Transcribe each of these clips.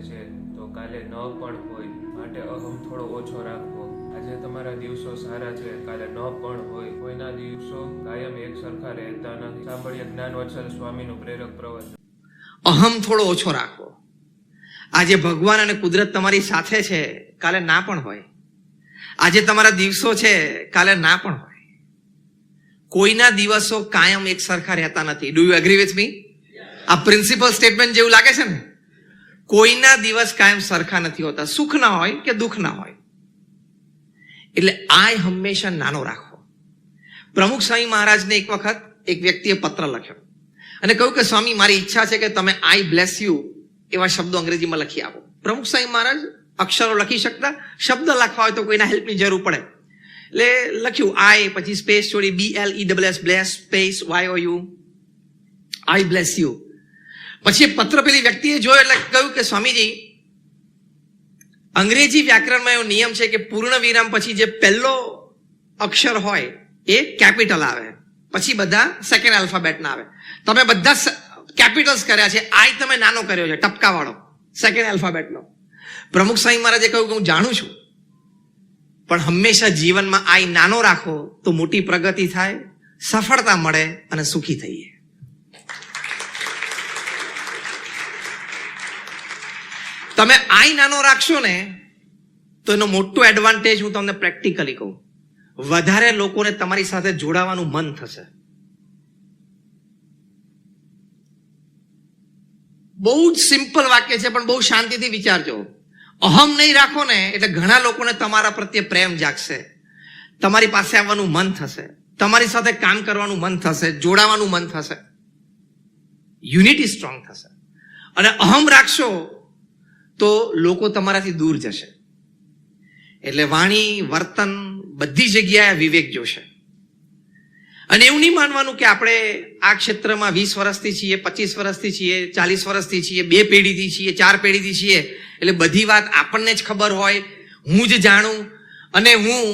છે તો કાલે ન પણ હોય, માટે અહમ થોડો ઓછો રાખવો. આજે તમારા દિવસો સારા છે, કાલે ન પણ હોય. કોઈના દિવસો કાયમ એક સરખા રહેતા નથી. સાંભળીએ જ્ઞાનવત્સલ સ્વામીનું પ્રેરક પ્રવચન. અહમ થોડો ઓછો રાખવો. આજે ભગવાન અને કુદરત તમારી સાથે છે, કાલે ના પણ હોય. આજે તમારા દિવસો છે, કાલે ના પણ હોય. કોઈના દિવસો કાયમ એક સરખા રહેતા નથી. Do you agree with me? આ પ્રિન્સિપલ સ્ટેટમેન્ટ જેવું લાગે છે ને? કોઈના દિવસ કાયમ સરખા નથી હોતા. સુખ ના હોય કે દુઃખ ના હોય. એટલે આ હંમેશા નાનો રાખવો. પ્રમુખ સ્વામી મહારાજને એક વખત એક વ્યક્તિએ પત્ર લખ્યો અને કહ્યું કે સ્વામી, મારી ઈચ્છા છે કે તમે આઈ બ્લેસ યુ એવા શબ્દો અંગ્રેજીમાં લખી આપો. પ્રમુખ સ્વામી મહારાજ અક્ષરો લખી શકતા, શબ્દ લખવા હોય તો કોઈના હેલ્પની જરૂર પડે. એટલે લખ્યું આઈ, પછી સ્પેસ છોડી BLESS bless space YOU, I bless you. પછી પત્ર પેલી વ્યક્તિએ જોયો એટલે કહ્યું કે સ્વામીજી, અંગ્રેજી વ્યાકરણમાં એવો નિયમ છે કે પૂર્ણ વિરામ પછી જે પહેલો અક્ષર હોય એ કેપિટલ આવે, પછી બધા સેકન્ડ આલ્ફાબેટના આવે. તમે બધા કેપિટલ્સ કર્યા છે, આઈ તમે નાનો કર્યો છે, ટપકા વાળો, સેકન્ડ આલ્ફાબેટનો. પ્રમુખ સ્વામી મહારાજે કહ્યું કે હું જાણું છું, પણ હંમેશા જીવનમાં આઈ નાનો રાખો તો મોટી પ્રગતિ થાય, સફળતા મળે અને સુખી થઈએ. તમે આઈ નાનો રાખશો ને તો એનો મોટો એડવાન્ટેજ હું તમને પ્રેક્ટિકલી કહું, વધારે લોકોને તમારી સાથે જોડાવાનું મન થશે. બહુ જ સિમ્પલ વાક્ય છે, પણ બહુ શાંતિથી વિચારજો. અહમ નહીં રાખો ને એટલે ઘણા લોકોને તમારા પ્રત્યે પ્રેમ જાગશે, તમારી પાસે આવવાનું મન થશે, તમારી સાથે કામ કરવાનું મન થશે, જોડાવાનું મન થશે, યુનિટી સ્ટ્રોંગ થશે. અને અહમ રાખશો તો લોકો તમારાથી દૂર જશે. એટલે વાણી, વર્તન બધી જગ્યાએ વિવેક જોશે. અને એવું નહીં માનવાનું કે આપણે આ ક્ષેત્રમાં 20 વર્ષથી છીએ, 25 વર્ષથી છીએ, 40 વર્ષથી છીએ, 2 પેઢીથી છીએ, 4 પેઢીથી છીએ, એટલે બધી વાત આપણને જ ખબર હોય, હું જ જાણું અને હું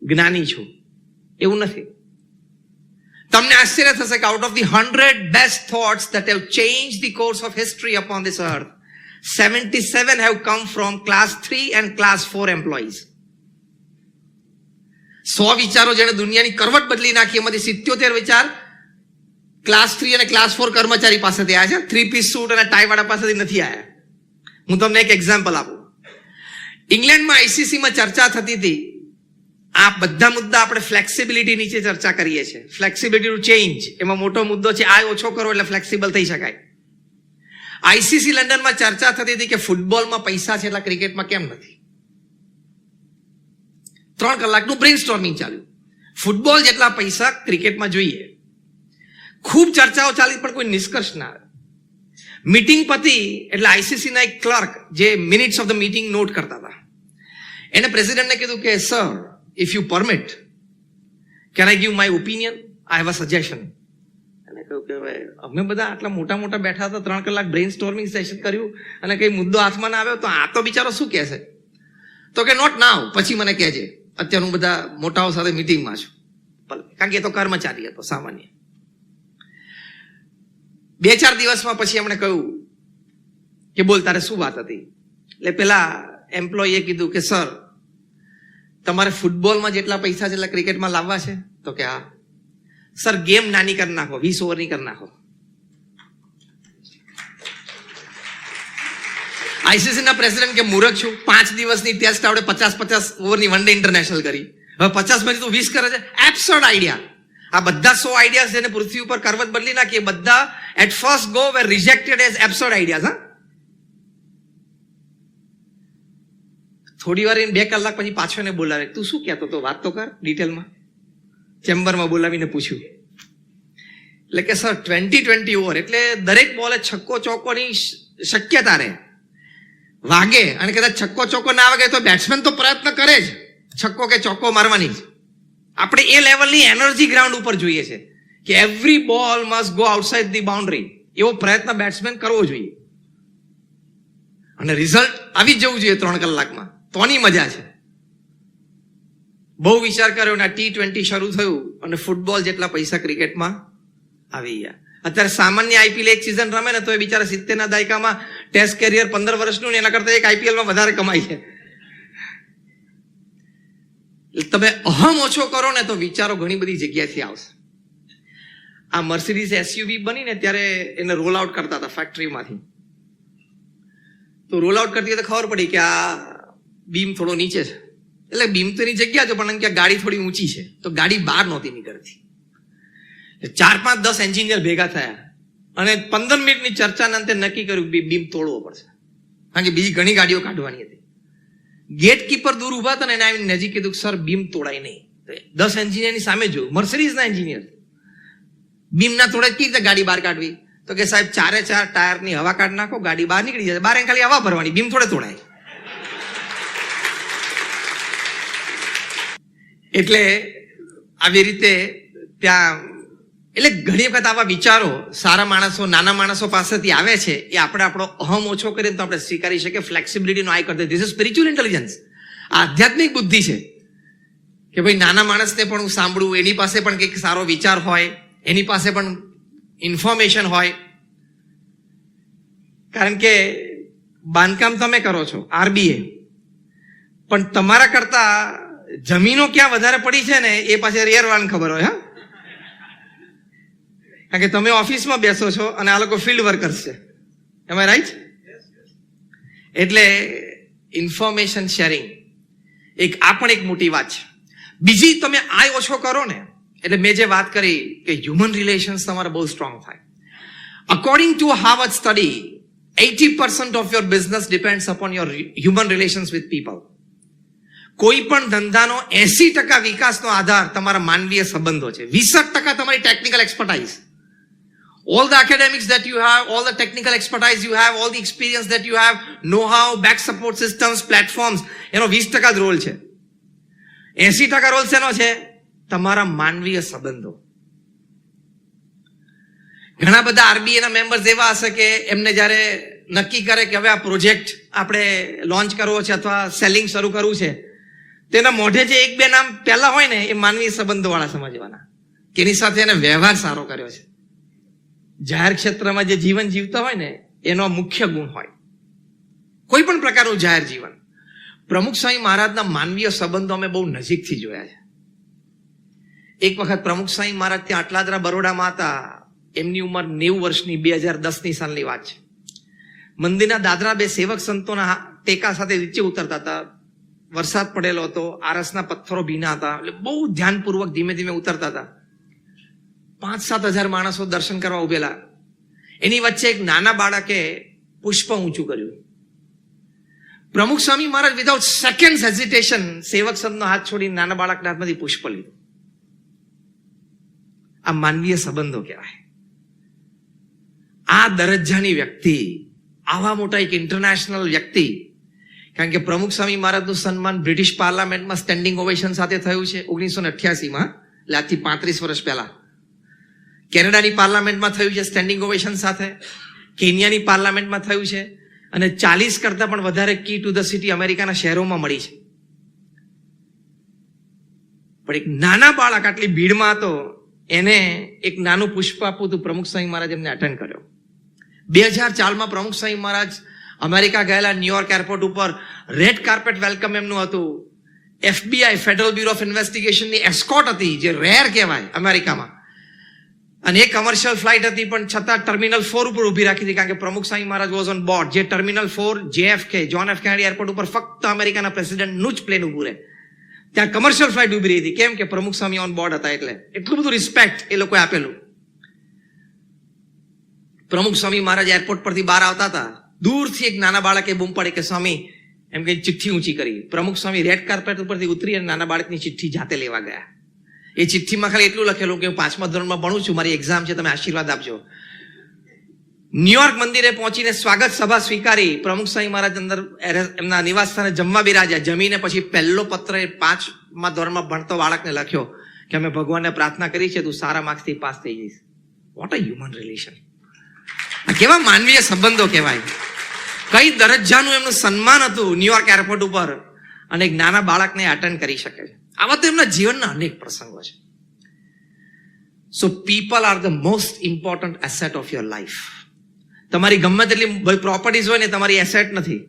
જ્ઞાની છું. એવું નથી. તમને આશ્ચર્ય થશે કે out of the 100 best thoughts that have changed the course of history upon this earth, 77 have come from class 3 and class 4 employees. 100 વિચારો જેને દુનિયાની કરવટ બદલી નાખી, એમાંથી 77 વિચાર ક્લાસ 3 અને ક્લાસ 4 કર્મચારી પાસેથી આવ્યા છે, 3 પીસ સૂટ અને ટાઈ વાળા પાસેથી નથી આવ્યા. હું તમને એક એક્ઝામ્પલ આપું. ઇંગ્લેન્ડમાં ICC-માં ચર્ચા થતી હતી. આ બધા મુદ્દા આપણે ફ્લેક્સિબિલિટી નીચે ચર્ચા કરીએ છીએ. ફ્લેક્સિબિલિટી ટુ ચેન્જ, એમાં મોટો મુદ્દો છે આ ઓછો કરો એટલે ફ્લેક્સિબલ થઈ શકાય. ICC લંડનમાં ચર્ચા થતી હતી કે ફૂટબોલમાં પૈસા છે એટલા ક્રિકેટમાં કેમ નથી. 3 કલાકનું બ્રેઇન સ્ટોર્મિંગ ચાલ્યું. ફૂટબોલ જેટલા પૈસા ક્રિકેટમાં જોઈએ. ખૂબ ચર્ચાઓ ચાલી પણ કોઈ નિષ્કર્ષ ના આવે. મીટિંગ પતી એટલે ICC ના એક ક્લર્ક જે minutes of the meeting note કરતા હતા, એને પ્રેસિડેન્ટને કીધું કે sir, if you permit, can I give my opinion? I have a suggestion. એને કહ્યું કે અમે બધા આટલા મોટા મોટા બેઠા હતા, 3 કલાક બ્રેઇન સ્ટોર્મિંગ સેશન કર્યું અને કઈ મુદ્દો હાથમાં ના આવ્યો તો આ તો બિચારો શું કહેશે? તો કે નોટ નાવ, પછી મને કહેજે, અત્યારે હું બધા મોટાઓ સાથે મીટિંગમાં છું. કારણ કે એ તો કર્મચારી હતો સામાન્ય. 2-4 દિવસમાં પછી એમણે કહ્યું કે બોલ, તારે શું વાત હતી? એટલે પેલા એમ્પ્લોયીએ કીધું કે સર, તમારે ફૂટબોલમાં જેટલા પૈસા છે એટલા ક્રિકેટમાં લાવવા છે? તો કે હા. સર, ગેમ નાની કરી નાખો, 20 ઓવરની કરી નાખો. ICC ના પ્રેસિડેન્ટ કે મૂર્ખ છું, 5 દિવસની ટેસ્ટ આવડે, 50 ઓવરની વન ડે ઇન્ટરનેશનલ કરી, હવે 50 માંથી તો 20 કરે છે. એબ્સર્ડ આઈડિયા. આ બધા 100 આઈડિયાઝ જેને પૃથ્વી ઉપર કરવત બદલી નાખી, બધા at first go were rejected as absurd ideas. હા, થોડી વાર 2 કલાક પછી પાછો એને બોલાવે, તું શું કહેતો તો, વાત તો કર ડિટેલમાં. ચેમ્બરમાં બોલાવીને પૂછ્યું. એટલે કે સર, 20 ઓવર એટલે દરેક બોલે છક્કો ચોક્કોની શક્યતા રહે, વાગે, અને કદાચ છક્કો ચોક્કો ના વાગે તો બેટ્સમેન તો પ્રયત્ન કરે જ છક્કો કે ચોક્કો મારવાની. આપણે એ લેવલની એનર્જી ગ્રાઉન્ડ ઉપર જોઈએ છે કે એવરી બોલ must go outside the boundary. એવો પ્રયત્ન બેટ્સમેન કરવો જોઈએ અને રિઝલ્ટ આવી જ જવું જોઈએ 3 કલાકમાં. તોની મજા છે. બહુ વિચાર કર્યો ને T20 શરૂ થયું અને ફૂટબોલ જેટલા પૈસા ક્રિકેટમાં આવી ગયા. અત્યારે સામાન્ય IPL એક સિઝન રમે ને તો એ બિચારા 70ના દાયકામાં ટેસ્ટ કેરિયર 15 વર્ષનું ને એના કરતા એક આઈપીએલમાં વધારે કમાય છે. તમે અહમ ઓછો કરો ને તો વિચારો ઘણી બધી જગ્યાએથી આવશે. આ મર્સિડીઝ એસયુવી બની ને ત્યારે એને રોલ આઉટ કરતા હતા ફેક્ટરીમાંથી. તો રોલ આઉટ કરતી તો ખબર પડી કે આ બીમ થોડો નીચે છે, એટલે બીમ તો એની જગ્યા છે પણ કે ગાડી થોડી ઊંચી છે, તો ગાડી બહાર નહોતી નીકળતી. 4, 5, 10 એન્જિનિયર ભેગા થયા અને 15 મિનિટની ચર્ચાના અંતે નક્કી કર્યું કે બીમ તોડવો પડશે, કારણ કે બીજી ઘણી ગાડીઓ કાઢવાની હતી. ગેટ કીપર દૂર ઉભા હતા ને એને આવીને નજીક કીધું સર બીમ તોડાય નહીં. 10 એન્જિનિયરની સામે જોયું, મર્સિડીઝના એન્જિનિયર, બીમ ના તોડે કેવી રીતે ગાડી બહાર કાઢવી? તો કે સાહેબ 4 ટાયરની હવા કાઢ નાખો, ગાડી બહાર નીકળી જશે. બહાર ખાલી હવા ભરવાની, બીમ થોડે તોડાય. એટલે આવી રીતે ત્યાં, એટલે ઘણી વખત આવા વિચારો સારા માણસો નાના માણસો પાસેથી આવે છે. એ આપણે આપણો અહમ ઓછો કરીએ તો આપણે સ્વીકારી શકીએ. ફ્લેક્સિબિલિટીનો આઈ કરते ધીસ ઇઝ સ્પિરિચ્યુઅલ ઇન્ટેલિજન્સ. આધ્યાત્મિક બુદ્ધિ છે કે ભાઈ નાના માણસને પણ હું સાંભળું, એની પાસે પણ કંઈક સારો વિચાર હોય, એની પાસે પણ ઇન્ફોર્મેશન હોય. કારણ કે બાંધકામ તમે કરો છો આરબીએ, પણ તમારા કરતા જમીનો ક્યાં વધારે પડી છે ને એ પાસે રિયર વાળાને ખબર હોય. હા, કારણ કે તમે ઓફિસમાં બેસો છો અને આ લોકો ફિલ્ડ વર્કર્સ છે. એમ આઈ રાઈટ? એટલે ઇન્ફોર્મેશન શેરિંગ આ પણ એક મોટી વાત છે. બીજી, તમે આ ઓછો કરો ને એટલે મેં જે વાત કરી કે હ્યુમન રિલેશન્સ તમારે બહુ સ્ટ્રોંગ થાય. According to Harvard study 80% of your business depends upon your human relations with people. કોઈ પણ ધંધાનો 80% વિકાસનો આધાર તમારા માનવીય સંબંધો છે. 20% તમારી technical expertise. All the academics that you have, all the technical expertise you have, all the experience that you have, know-how, back support systems, platforms, એનો 20% જ રોલ છે. 80% રોલ શેનો છે? તમારા માનવીય સંબંધો. ઘણા બધા આરબીઆઈ ના મેમ્બર્સ એવા હશે કે એમને જ્યારે નક્કી કરે કે હવે આ પ્રોજેક્ટ આપણે લોન્ચ કરવો છે અથવા સેલિંગ શરૂ કરવું છે, તેના મોઢે જે 1-2 નામ પહેલા હોય ને એ માનવીય સંબંધો વાળા સમજવાના, કે એની સાથે એને વ્યવહાર સારો કર્યો છે. જાહેર ક્ષેત્રમાં જે જીવન જીવતા હોય ને એનો મુખ્ય ગુણ હોય, કોઈ પણ પ્રકારનું જાહેર જીવન. પ્રમુખ સ્વામી મહારાજના માનવીય સંબંધો અમે બહુ નજીકથી જોયા છે. એક વખત પ્રમુખ સ્વામી મહારાજ ત્યાં અટલાદરા બરોડામાં હતા. એમની ઉંમર 90 વર્ષની, 2010ની સાલની વાત છે. મંદિરના દાદરા 2 સેવક સંતોના ટેકા સાથે નીચે ઉતરતા હતા. વરસાદ પડેલો હતો, આરસના પથ્થરો ભીના હતા, એટલે બહુ ધ્યાનપૂર્વક ધીમે ધીમે ઉતરતા હતા. 5-7 હજાર માણસો દર્શન કરવા ઉભેલા. એની વચ્ચે એક નાના બાળકે પુષ્પ ઊંચું કર્યું. પ્રમુખ સ્વામી મહારાજ વિધાઉટ સેકન્ડ હેઝિટેશન સેવક સંતનો હાથ છોડી નાના બાળકના હાથમાંથી પુષ્પ લીધું. આ માનવીય સંબંધો કહેવાય. આ દરજ્જાની વ્યક્તિ, આવા મોટા એક ઇન્ટરનેશનલ વ્યક્તિ, કારણ કે પ્રમુખ સ્વામી મહારાજનું સન્માન બ્રિટિશ પાર્લામેન્ટમાં સ્ટેન્ડિંગ ઓવેશન સાથે થયું છે 1988માં, એટલે આજથી 35 વર્ષ પહેલા. કેનેડાની પાર્લામેન્ટમાં થયું છે સ્ટેન્ડિંગ ઓવેશન સાથે, કેન્યાની પાર્લામેન્ટમાં થયું છે, અને 40 કરતા પણ વધારે કી ટુ ધ સિટી અમેરિકાના શહેરોમાં મળી છે. પણ એક નાના બાળક આટલી ભીડમાં હતો, એને એક નાનું પુષ્પ આપવું હતું. પ્રમુખ સ્વામી મહારાજ એમને અટેન્ડ કર્યો. 2004માં પ્રમુખ સ્વામી મહારાજ અમેરિકા ગયેલા. ન્યુયોર્ક એરપોર્ટ ઉપર રેડ કાર્પેટ વેલકમ એમનું હતું. FBI ફેડરલ બ્યુરો ઓફ ઇન્વેસ્ટિગેશનની એસ્કોર્ટ હતી, જે રેર કહેવાય અમેરિકામાં. અને એ કમર્શિયલ ફ્લાઇટ હતી, પણ છતાં ટર્મિનલ 4 ઉપર ઉભી રાખી હતી, કારણ કે Pramukh Swami Maharaj was on board. જે terminal 4 JFK John F Kennedy airport ઉપર ફક્ત અમેરિકાના પ્રેસિડેન્ટનું જ પ્લેન ઉભું રહે. ત્યાં કમર્શિયલ ફ્લાઇટ ઉભી રહી હતી. કેમ કે પ્રમુખ સ્વામી ઓન બોર્ડ હતા, એટલે એટલું બધું રિસ્પેક્ટ એ લોકોએ આપેલું. પ્રમુખ સ્વામી મહારાજ એરપોર્ટ પરથી બહાર આવતા હતા. દૂરથી એક નાના બાળકે બૂમ પાડી કે સ્વામી, એમ કે ચિઠ્ઠી ઊંચી કરી. પ્રમુખ સ્વામી રેડ કાર્પેટ ઉપરથી ઉતરી અને નાના બાળકની ચિઠ્ઠી જાતે લેવા ગયા. એ ચિઠ્ઠીમાં ખાલી એટલું લખેલું કે હું 5મા ધોરણમાં ભણું છું, મારી એક્ઝામ છે, તમે આશીર્વાદ આપજો. ન્યુયોર્ક મંદિરે પહોંચીને સ્વાગત સભા સ્વીકારી. પ્રમુખ સ્વામી મહારાજ અંદર એમના નિવાસ સ્થાને જમવા બિરાજ્યા. જમીને પછી પહેલો પત્ર 5મા ધોરણમાં ભણતો બાળકને લખ્યો કે અમે ભગવાનને પ્રાર્થના કરી છે, તું સારા માર્ક્સથી પાસ થઈ જઈશ. What a human relation! કેવા માનવીય સંબંધો કહેવાય! કઈ દરજ્જાનું એમનું સન્માન હતું ન્યુયોર્ક એરપોર્ટ ઉપર, અને એક નાના બાળકને અટેન્ડ કરી શકે છે. આવા તો એમના જીવનના અનેક પ્રસંગો છે. So people are the most important asset of your life. તમારી ગમે તેટલી પ્રોપર્ટીઝ હોય ને તમારી એસેટ નથી.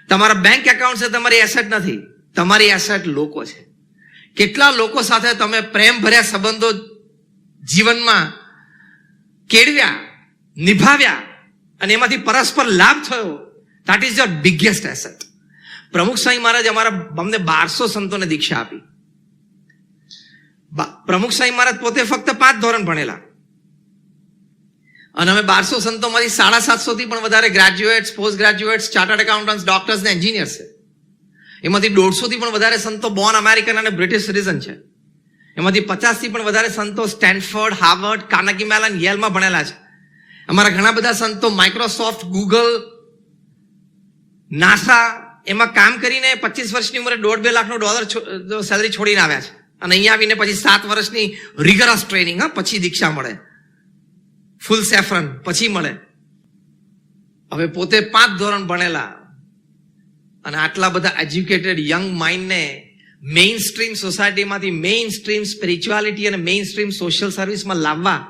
તમારા બેંક એકાઉન્ટ છે તમારી એસેટ નથી. તમારી એસેટ લોકો છે. કેટલા લોકો સાથે તમે પ્રેમ ભર્યા સંબંધો જીવનમાં કેળવ્યા, નિભાવ્યા અને એમાંથી પરસ્પર લાભ થયો. That is your biggest asset. પ્રમુખ સ્વામી મહારાજ અમને 1200 સંતોને દીક્ષા આપી. પ્રમુખ સ્વામી મહારાજ પોતે ફક્ત 5 ધોરણ ભણેલા અને અમે 1200 સંતોમાંથી 750 થી પણ વધારે graduates, post graduates, chartered accountants, doctors ને એન્જિનિયર્સ છે. એમાંથી 150 થી પણ વધારે સંતો બોર્ન અમેરિકન અને બ્રિટિશ સિટીઝન છે. એમાંથી 50 થી પણ વધારે સંતો સ્ટેનફોર્ડ, હાર્વર્ડ, કાર્નેગી મેલન, યેલમાં ભણેલા છે. અમારા ઘણા બધા સંતો માઇક્રોસોફ્ટ, ગૂગલ, નાસા એમાં કામ કરીને 25 વર્ષની ઉંમરે $1.5 લાખનો સેલરી છોડીને આવ્યા છે અને અહીંયા આવીને પછી 7 વર્ષની રિગરસ ટ્રેનિંગ, પછી દીક્ષા મળે, ફૂલ સેફરન પછી મળે. હવે પોતે 5 ધોરણ ભણેલા અને આટલા બધા એજ્યુકેટેડ યંગ માઇન્ડને મેઇન સ્ટ્રીમ સોસાયટીમાંથી મેઇન સ્ટ્રીમ સ્પિરિચ્યુઆલિટી અને મેઇન સ્ટ્રીમ સોશિયલ સર્વિસમાં લાવવા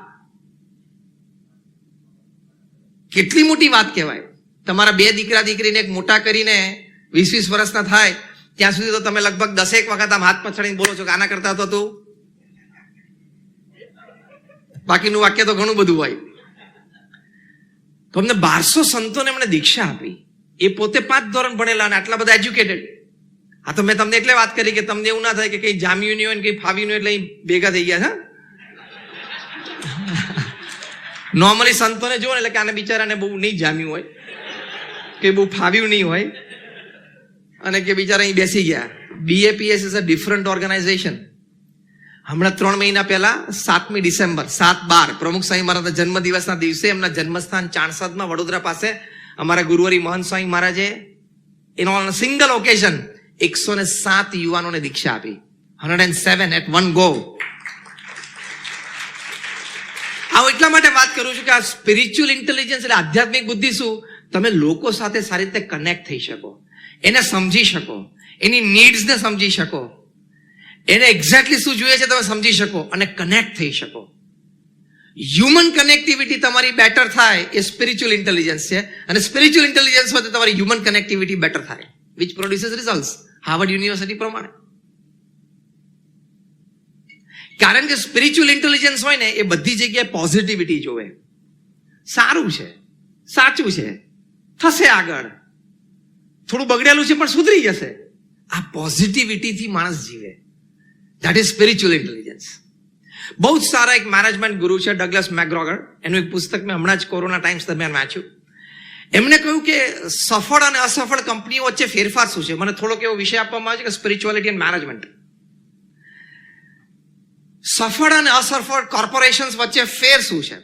કેટલી મોટી વાત કહેવાય. તમારા 2 દીકરા દીકરીને એક મોટા કરીને 20 વર્ષના થાય ત્યાં સુધી તો તમે લગભગ 10 વખત આમ હાથ પછાડીને બોલો છો કે આના કરતા તો તું, બાકીનું વાક્ય તો ઘણું બધું હોય. તો અમને 1200 સંતોને એમણે દીક્ષા આપી. એ પોતે 5 ધોરણ ભણેલા અને આટલા બધા એજ્યુકેટેડ. હા, તો મેં તમને એટલે વાત કરી કે તમને એવું ના થાય કે કઈ જામ્યું નહીં હોય ને કઈ ફાવ્યું નહીં એટલે ભેગા થઈ ગયા છે. નોર્મલી સંતોને જુઓ ને એટલે કે આને બિચારાને બહુ નહીં જામ્યું હોય કે બહુ ફાવ્યું નહીં હોય અને કે બિચારા અહીં બેસી ગયા. BAPS is a different organisation. હમણાં 3 મહિના પહેલા 7મી ડિસેમ્બર 7/12 પ્રમુખ સ્વામી મહારાજના જન્મદિવસના દિવસે એમના જન્મસ્થાન ચાણસદમાં વડોદરા પાસે અમારા ગુરુવારી મહંત સ્વામી મહારાજે ઓન સિંગલ ઓકેઝન 107 યુવાનોને દીક્ષા આપી. 107 એટ વન ગો. આ એટલા માટે વાત કરું છું કે આ સ્પિરિચ્યુઅલ ઇન્ટેલિજન્સ એટલે આધ્યાત્મિક બુદ્ધિ શું? તમે લોકો સાથે સારી રીતે કનેક્ટ થઈ શકો, એને સમજી શકો, એની નીડ્સને સમજી શકો, એને એક્ઝેક્ટલી શું જોઈએ છે તમે સમજી શકો અને કનેક્ટ થઈ શકો. હ્યુમન કનેક્ટિવિટી તમારી બેટર થાય એ સ્પિરિચ્યુઅલ ઇન્ટેલિજન્સ છે અને સ્પિરિચ્યુઅલ ઇન્ટેલિજન્સ હોય તો તમારી હ્યુમન કનેક્ટિવિટી બેટર થાય, વિચ પ્રોડ્યુસીસ રિઝલ્ટ્સ. હાર્વર્ડ યુનિવર્સિટી પ્રમાણે. કારણ કે સ્પિરિચ્યુઅલ ઇન્ટેલિજન્સ હોય ને એ બધી જગ્યાએ પોઝિટિવિટી જોવે. સારું છે, સાચું છે, થશે આગળ, થોડું બગડેલું છે પણ સુધરી જશે. આ પોઝિટિવિટીથી માણસ જીવે. That is spiritual intelligence. બહુ જ સારા એક મેનેજમેન્ટ ગુરુ છે ડગલસ મેકગ્રોગર. એનું એક પુસ્તક મેં હમણાં જ કોરોના ટાઈમ્સ દરમિયાન વાંચ્યું. એમણે કહ્યું કે સફળ અને અસફળ કંપનીઓ વચ્ચે ફેરફાર શું છે. મને થોડોક એવો વિષય આપવામાં આવે છે કે સ્પિરિચ્યુઆલિટી એન્ડ મેનેજમેન્ટ. સફળ અને અસફળ કોર્પોરેશન્સ વચ્ચે ફેર શું છે?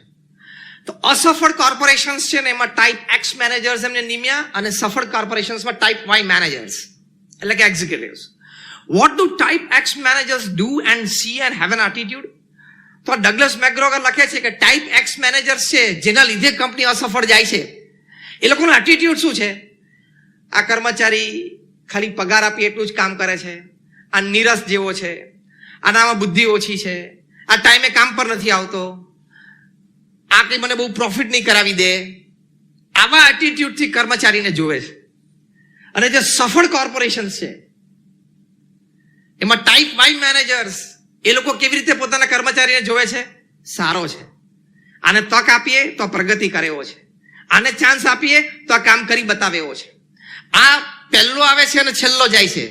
તો અસફળ કોર્પોરેશન્સ છે ને એમાં ટાઈપ એક્સ મેનેજર્સ એમને નિમ્યા અને સફળ કોર્પોરેશન્સમાં ટાઈપ વાય મેનેજર્સ એટલે કે executives. What do type x managers do and C and have an attitude? તો ડગલસ મેકગ્રોગર લખે છે કે ટાઈપ એક્સ મેનેજર્સ છે જેના લીધે કંપની અસફળ જાય છે, એ લોકોનો એટીટ્યુડ શું છે? આ કર્મચારી ખાલી પગાર આપી એટલું જ કામ કરે છે, આ નીરસ જેવો છે, આનામાં બુદ્ધિ ઓછી છે, આ ટાઈમે કામ પર નથી આવતો, આ કઈ મને બહુ પ્રોફિટ નહીં કરાવી દે. આવા એટીટ્યુડથી કર્મચારીને જોવે છે. અને જે સફળ કોર્પોરેશન છે એમાં ટાઈપ વાય મેનેજર્સ, એ લોકો કેવી રીતે પોતાના કર્મચારીને જોવે છે? સારો છે, આને તક આપીએ તો પ્રગતિ કરે એવો છે, આને ચાન્સ આપીએ તો આ કામ કરી બતાવે એવો છે, આ પહેલો આવે છે અને છેલ્લો જાય છે,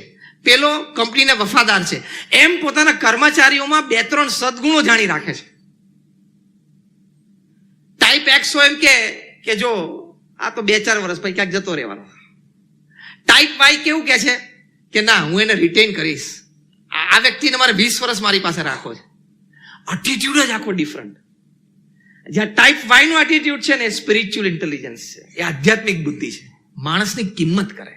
પેલો કંપનીને વફાદાર છે. એમ પોતાના કર્મચારીઓમાં 2-3 સદગુણો જાણી રાખે છે. ટાઈપ એક્સ એમ કે જો આ તો 2-4 વર્ષ પછી ક્યાંક જતો રહેવાનો. ટાઈપ વાય કેવું કે છે કે ના, હું એને રિટેન કરીશ, આ વ્યક્તિને મારે 20 વર્ષ મારી પાસે રાખવો છે. એટીટ્યુડ જ આખો ડિફરન્ટ. જ્યાં ટાઈપ વાય નો એટીટ્યુડ છે ને એ સ્પિરિચ્યુઅલ ઇન્ટેલિજન્સ છે, એ આધ્યાત્મિક બુદ્ધિ છે, માણસની કિંમત કરે.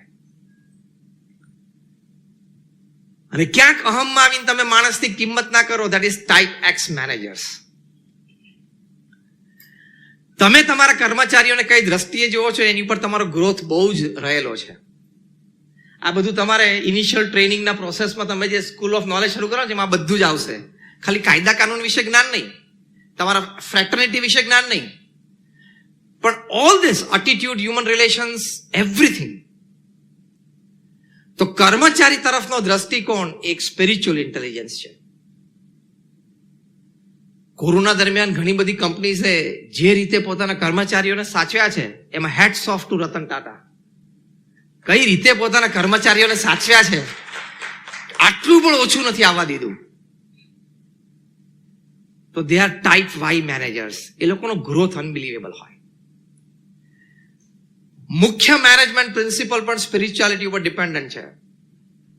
અને ક્યાંક અહમમાં આવીને તમે માણસની કિંમત ના કરો, that is type x managers. તમે તમારા કર્મચારીઓને કઈ દ્રષ્ટિએ જોવો છો એની ઉપર તમારો ગ્રોથ બહુ જ રહેલો છે. આ બધું તમારે ઇનિશિયલ ટ્રેનિંગના પ્રોસેસમાં તમે જે સ્કૂલ ઓફ નોલેજ શરૂ કરો છો એમાં બધું જ આવશે. ખાલી કાયદા કાનૂન વિશે જ્ઞાન નહીં, તમારા ફ્રેટર્નિટી વિશે જ્ઞાન નહીં, પણ all this attitude, human relations, everything. તો કર્મચારી તરફનો દ્રષ્ટિકોણ એક સ્પિરિચ્યુઅલ ઇન્ટેલિજન્સ છે. કોરોના દરમિયાન ઘણી બધી કંપનીઝે જે રીતે પોતાના કર્મચારીઓને સાચવ્યા છે, એમાં hats off to Ratan Tata. કઈ રીતે પોતાના કર્મચારીઓને સાચવ્યા છે, આટલું પણ ઓછું નથી આવવા દીધું. તો they are type Y managers. એ લોકોનો ગ્રોથ અનબિલીવેબલ હોય. મુખ્ય મેનેજમેન્ટ પ્રિન્સિપલ પણ સ્પિરિચ્યુઆલિટી ઉપર ડિપેન્ડન્ટ છે.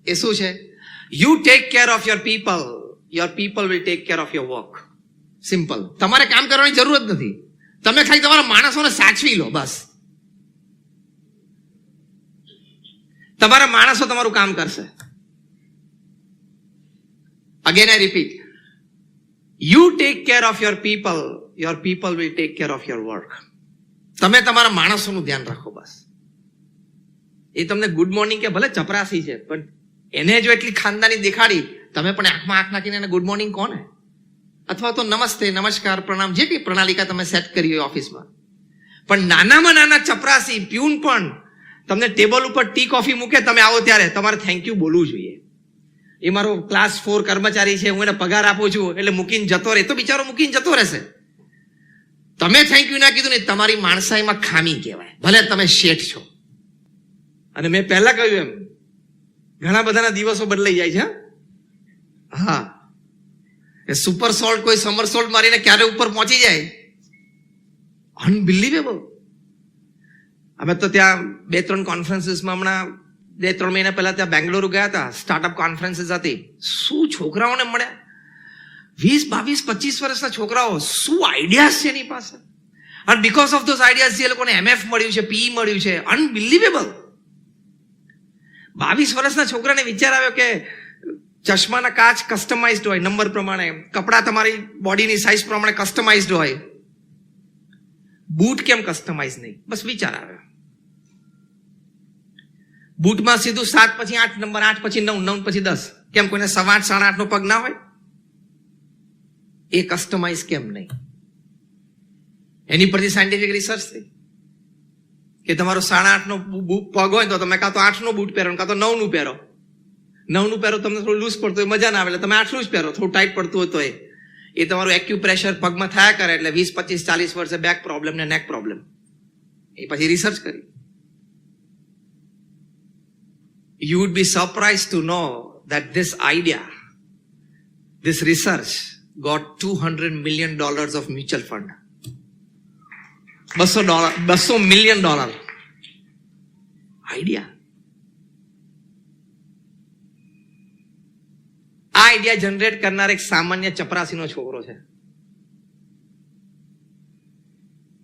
એ શું છે? You take care of your people will take care of your work. Simple. તમારે કામ કરવાની જરૂર જ નથી. તમે ખાલી તમારા માણસોને સાચવી લો, બસ. તમારા માણસો તમારું કામ કરશે. Again I repeat, you take care of your people will take care of your work. તમે તમારા માણસોનું ધ્યાન રાખો, બસ. એ તમને ગુડ મોર્નિંગ કે ભલે ચપરાસી છે, પણ એને જો એટલી ખાનદાની દેખાડી, તમે પણ આંખમાં આંખ નાખીને એને ગુડ મોર્નિંગ કોને, અથવા તો નમસ્તે, નમસ્કાર, પ્રણામ, જે કઈ પ્રણાલિકા તમે સેટ કરી હોય ઓફિસમાં. પણ નાનામાં નાના ચપરાસી પ્યુન પણ તમને ટેબલ ઉપર ટી કોફી મૂકે, તમે આવો ત્યારે તમારે થેન્ક યુ બોલવું જોઈએ. એ મારો ક્લાસ 4 કર્મચારી છે, હું એને પગાર આપું છું એટલે મૂકીને જતો રહે, તો બિચારો મૂકીને જતો રહેશે. તમે થેન્ક યુ ના કીધું ને, તમારી માણસાઈમાં ખામી કહેવાય, ભલે તમે શેઠ છો. અને મેં પહેલા કહ્યું એમ, ઘણા બધાના દિવસો બદલાઈ જાય છે. હા, સુપર સોલ્ટ કોઈ સમર સોલ્ટ મારીને ક્યારે ઉપર પહોંચી જાય, અનબિલીવેબલ. અમે તો ત્યાં 2-3 કોન્ફરન્સીસમાં હમણાં 2-3 મહિના પહેલા ત્યાં બેંગ્લોર ગયા હતા. સ્ટાર્ટઅપ કોન્ફરન્સીસ હતી. શું છોકરાઓને મળ્યા, 20, 22, 25 વર્ષના છોકરાઓ, શું આઈડિયાઝ છે એની પાસે. અને બીકોઝ ઓફ ધોઝ આઈડિયાઝ એ લોકોને MF મળ્યું છે, PE મળ્યું છે. અનબિલીવેબલ. 22 વર્ષના છોકરાને વિચાર આવ્યો કે ચશ્માના કાચ કસ્ટમાઇઝડ હોય, નંબર પ્રમાણે, કપડા તમારી બોડીની સાઇઝ પ્રમાણે કસ્ટમાઇઝડ હોય, બૂટ કેમ કસ્ટમાઇઝ નહીં? બસ વિચાર આવ્યો. બૂટમાં સીધું 7 પછી 8 નંબર, 8 પછી 9, 9 પછી 10. કેમ કોઈને 8.5, 8.5 નો પગ ના હોય? એ કસ્ટમાઇઝ કેમ નહીં? એની પરથી સાયન્ટિફિક રિસર્ચ થઈ કે તમારો 8.5 નો પગ હોય તો તમે કાં તો 8 નો બૂટ પહેરો, કાં તો 9 નું પહેરો. 9 નું પહેરો તમને થોડું લૂઝ પડતું હોય, મજા ના આવે, એટલે તમે 8 નું જ પહેરો. થોડું ટાઈટ પડતું હોય તો એ તમારું એક્યુપ્રેશર પગમાં થયા કરે, એટલે 20, 25, 40 વર્ષે બેક પ્રોબ્લેમ ને નેક પ્રોબ્લેમ. એ પછી રિસર્ચ કરી. You would be surprised to know that this idea, this research got $200 million of mutual fund. $200 million idea. આ આઈડિયા જનરેટ કરનાર એક સામાન્ય ચપરાસીનો છોકરો છે.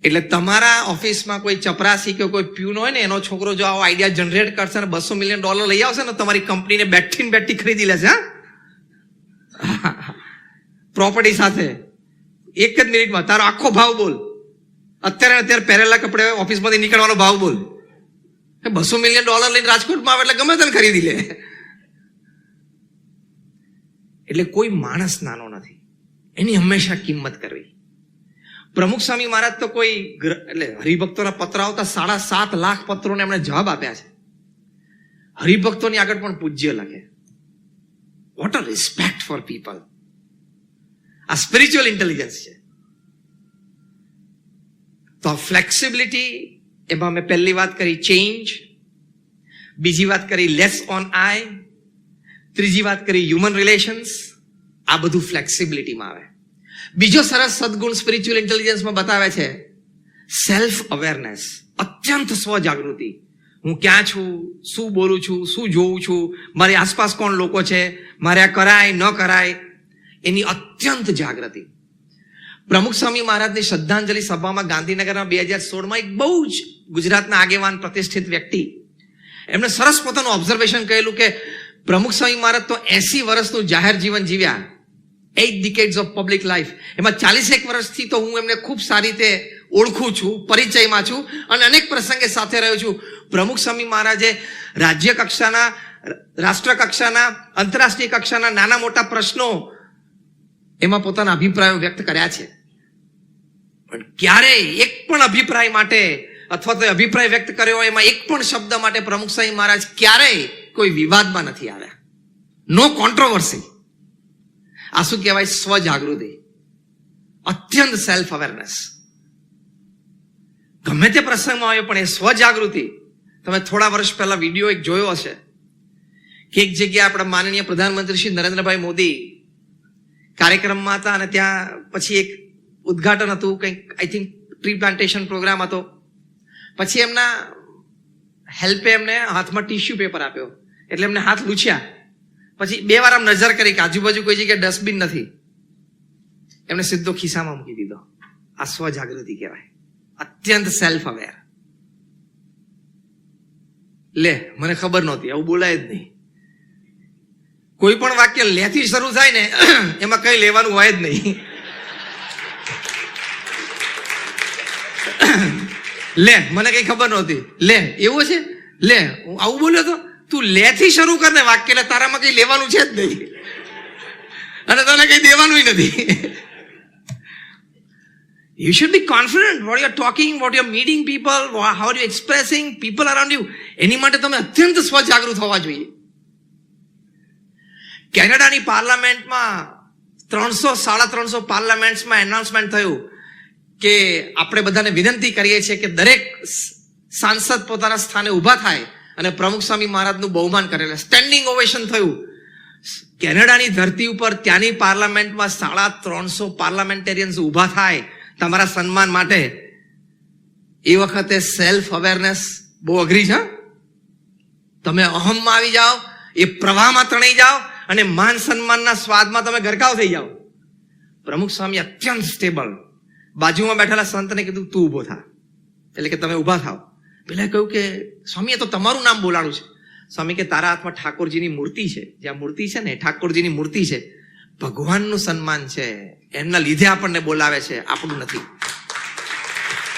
એટલે તમારા ઓફિસમાં કોઈ ચપરાસી કે કોઈ પ્યુન હોય ને, એનો છોકરો જો આવો આઈડિયા જનરેટ કરશે ને $200 million લઈ આવશે ને, તમારી કંપનીને બેઠી ખરીદી લેશે. પ્રોપર્ટી સાથે. એક જ મિનિટમાં તારો આખો ભાવ બોલ. અત્યારે પહેરેલા કપડે ઓફિસમાંથી નીકળવાનો ભાવ બોલ. $200 million લઈને રાજકોટમાં આવે એટલે ગમે તેને ખરીદી લે. એટલે કોઈ માણસ નાનો નથી, એની હંમેશા કિંમત કરવી. પ્રમુખ સ્વામી મહારાજ તો કોઈ એટલે હરિભક્તોના પત્ર આવતા 7.5 લાખ પત્રોને એમણે જવાબ આપ્યા છે. હરિભક્તોની આગળ પણ પૂજ્ય લખે. What a respect four people. આ સ્પિરિચ્યુઅલ ઇન્ટેલિજન્સ છે. તો ફ્લેક્સિબિલિટી, એમાં મેં પહેલી વાત કરી ચેન્જ, બીજી વાત કરી લેસ ઓન આઈ, ત્રીજી વાત કરી હ્યુમન રિલેશન્સ. આ બધું ફ્લેક્સિબિલિટીમાં આવે. બીજો સરસ સદગુણ સ્પિરિચ્યુઅલ ઇન્ટેલિજન્સમાં બતાવે છે સેલ્ફ અવેરનેસ, અત્યંત સ્વજાગૃતિ. હું ક્યાં છું, શું બોલું છું, શું જોઉં છું, મારી આસપાસ કોણ લોકો છે, મારે આ કરાય ન કરાય, એની અત્યંત જાગૃતિ. પ્રમુખ સ્વામી મહારાજની શ્રદ્ધાંજલિ સભામાં ગાંધીનગરના 2016માં એક બહુ જ ગુજરાતના આગેવાન પ્રતિષ્ઠિત વ્યક્તિ, એમણે સરસ પોતાનું ઓબ્ઝર્વેશન કહેલું કે પ્રમુખ સ્વામી મહારાજ તો 80 વર્ષનું જાહેર જીવન જીવ્યા, 8 decades of public life. એમાં 41 વર્ષથી તો હું એમને ખૂબ સારી રીતે ઓળખું છું, પરિચયમાં છું અને અનેક પ્રસંગે સાથે રહ્યો છું. પ્રમુખ સ્વામી મહારાજે રાજ્ય કક્ષાના, રાષ્ટ્ર કક્ષાના, આંતરરાષ્ટ્રીય કક્ષાના નાના મોટા પ્રશ્નો એમાં પોતાના અભિપ્રાયો વ્યક્ત કર્યા છે. પણ ક્યારેય એક પણ અભિપ્રાય માટે અથવા તો અભિપ્રાય વ્યક્ત કર્યો હોય એમાં એક પણ શબ્દ માટે પ્રમુખ સ્વામી મહારાજ ક્યારેય કોઈ વિવાદમાં નથી આવ્યા. નો કોન્ટ્રોવર્સી. આ શું કહેવાય? સ્વજાગૃતિ, અત્યંત સેલ્ફ અવેરનેસ. ગમે તે પ્રસંગમાં આવ્યો પણ એ સ્વજાગૃતિ. તમે થોડા વર્ષ પહેલા વિડીયો એક જોયો હશે કે એક જગ્યાએ આપણા માનનીય પ્રધાનમંત્રી શ્રી નરેન્દ્રભાઈ મોદી કાર્યક્રમમાં હતા અને ત્યાં પછી એક ઉદ્ઘાટન હતું, કંઈક I think tree plantation programme હતો. પછી એમના હેલ્પે એમને હાથમાં ટીશ્યુ પેપર આપ્યો એટલે એમને હાથ લૂછ્યા. પછી 2 વાર આમ નજર કરી કે આજુબાજુ કોઈ જગ્યાએ ડસ્ટબિન નથી, એમને સીધો ખિસ્સામાં મૂકી દીધો. આ સ્વજાગૃતિ કહેવાય, અત્યંત સેલ્ફ અવેર. લે, મને ખબર નહોતી, આવું બોલાય જ નહીં. કોઈ પણ વાક્ય લેથી શરૂ થાય ને એમાં કઈ લેવાનું હોય જ નહીં. લે, મને કઈ ખબર નહોતી, લે એવું છે, લે હું આવું બોલ્યો તો. તું લે થી શરૂ કર ને વાક્ય, એટલે તારામાં કઈ લેવાનું છે જ નહીં અને તને કઈ દેવાનું નથી. You should be confident what you're talking, what you're meeting people, how you're expressing people around you. એની માટે તમે અત્યંત સ્વજાગૃત હોવા જોઈએ. કેનેડાની પાર્લામેન્ટમાં 300-350 પાર્લામેન્ટ્સમાં એનાઉન્સમેન્ટ થયું કે આપણે બધાને વિનંતી કરીએ છીએ કે દરેક સાંસદ પોતાના સ્થાને ઊભા થાય અને પ્રમુખ સ્વામી મહારાજનું બહુમાન કરેલા. સ્ટેન્ડિંગ ઓવેશન થયું. કેનેડાની ધરતી ઉપર ત્યાંની પાર્લામેન્ટમાં 350 પાર્લામેન્ટેરિયન્સ ઊભા થાય તમારા સન્માન માટે. એ વખતે સેલ્ફ અવેરનેસ બહુ અઘરી છે. તમે અહમમાં આવી જાઓ, એ પ્રવાહમાં તણાઈ જાઓ અને માન સન્માનના સ્વાદમાં તમે ગરકાવ થઈ જાઓ. પ્રમુખ સ્વામી અત્યંત સ્ટેબલ. બાજુમાં બેઠેલા સંતને કીધું તું ઊભો થા, એટલે કે તમે ઊભા થાવ. પેલા કહ્યું કે સ્વામી એ તો તમારું નામ બોલાણું છે. સ્વામી કે તારા હાથમાં ઠાકોરજીની મૂર્તિ છે, જ્યાં મૂર્તિ છે ને ઠાકોરજીની મૂર્તિ છે, ભગવાનનું સન્માન છે, એમના લીધે આપણને બોલાવે છે, આપણું નથી.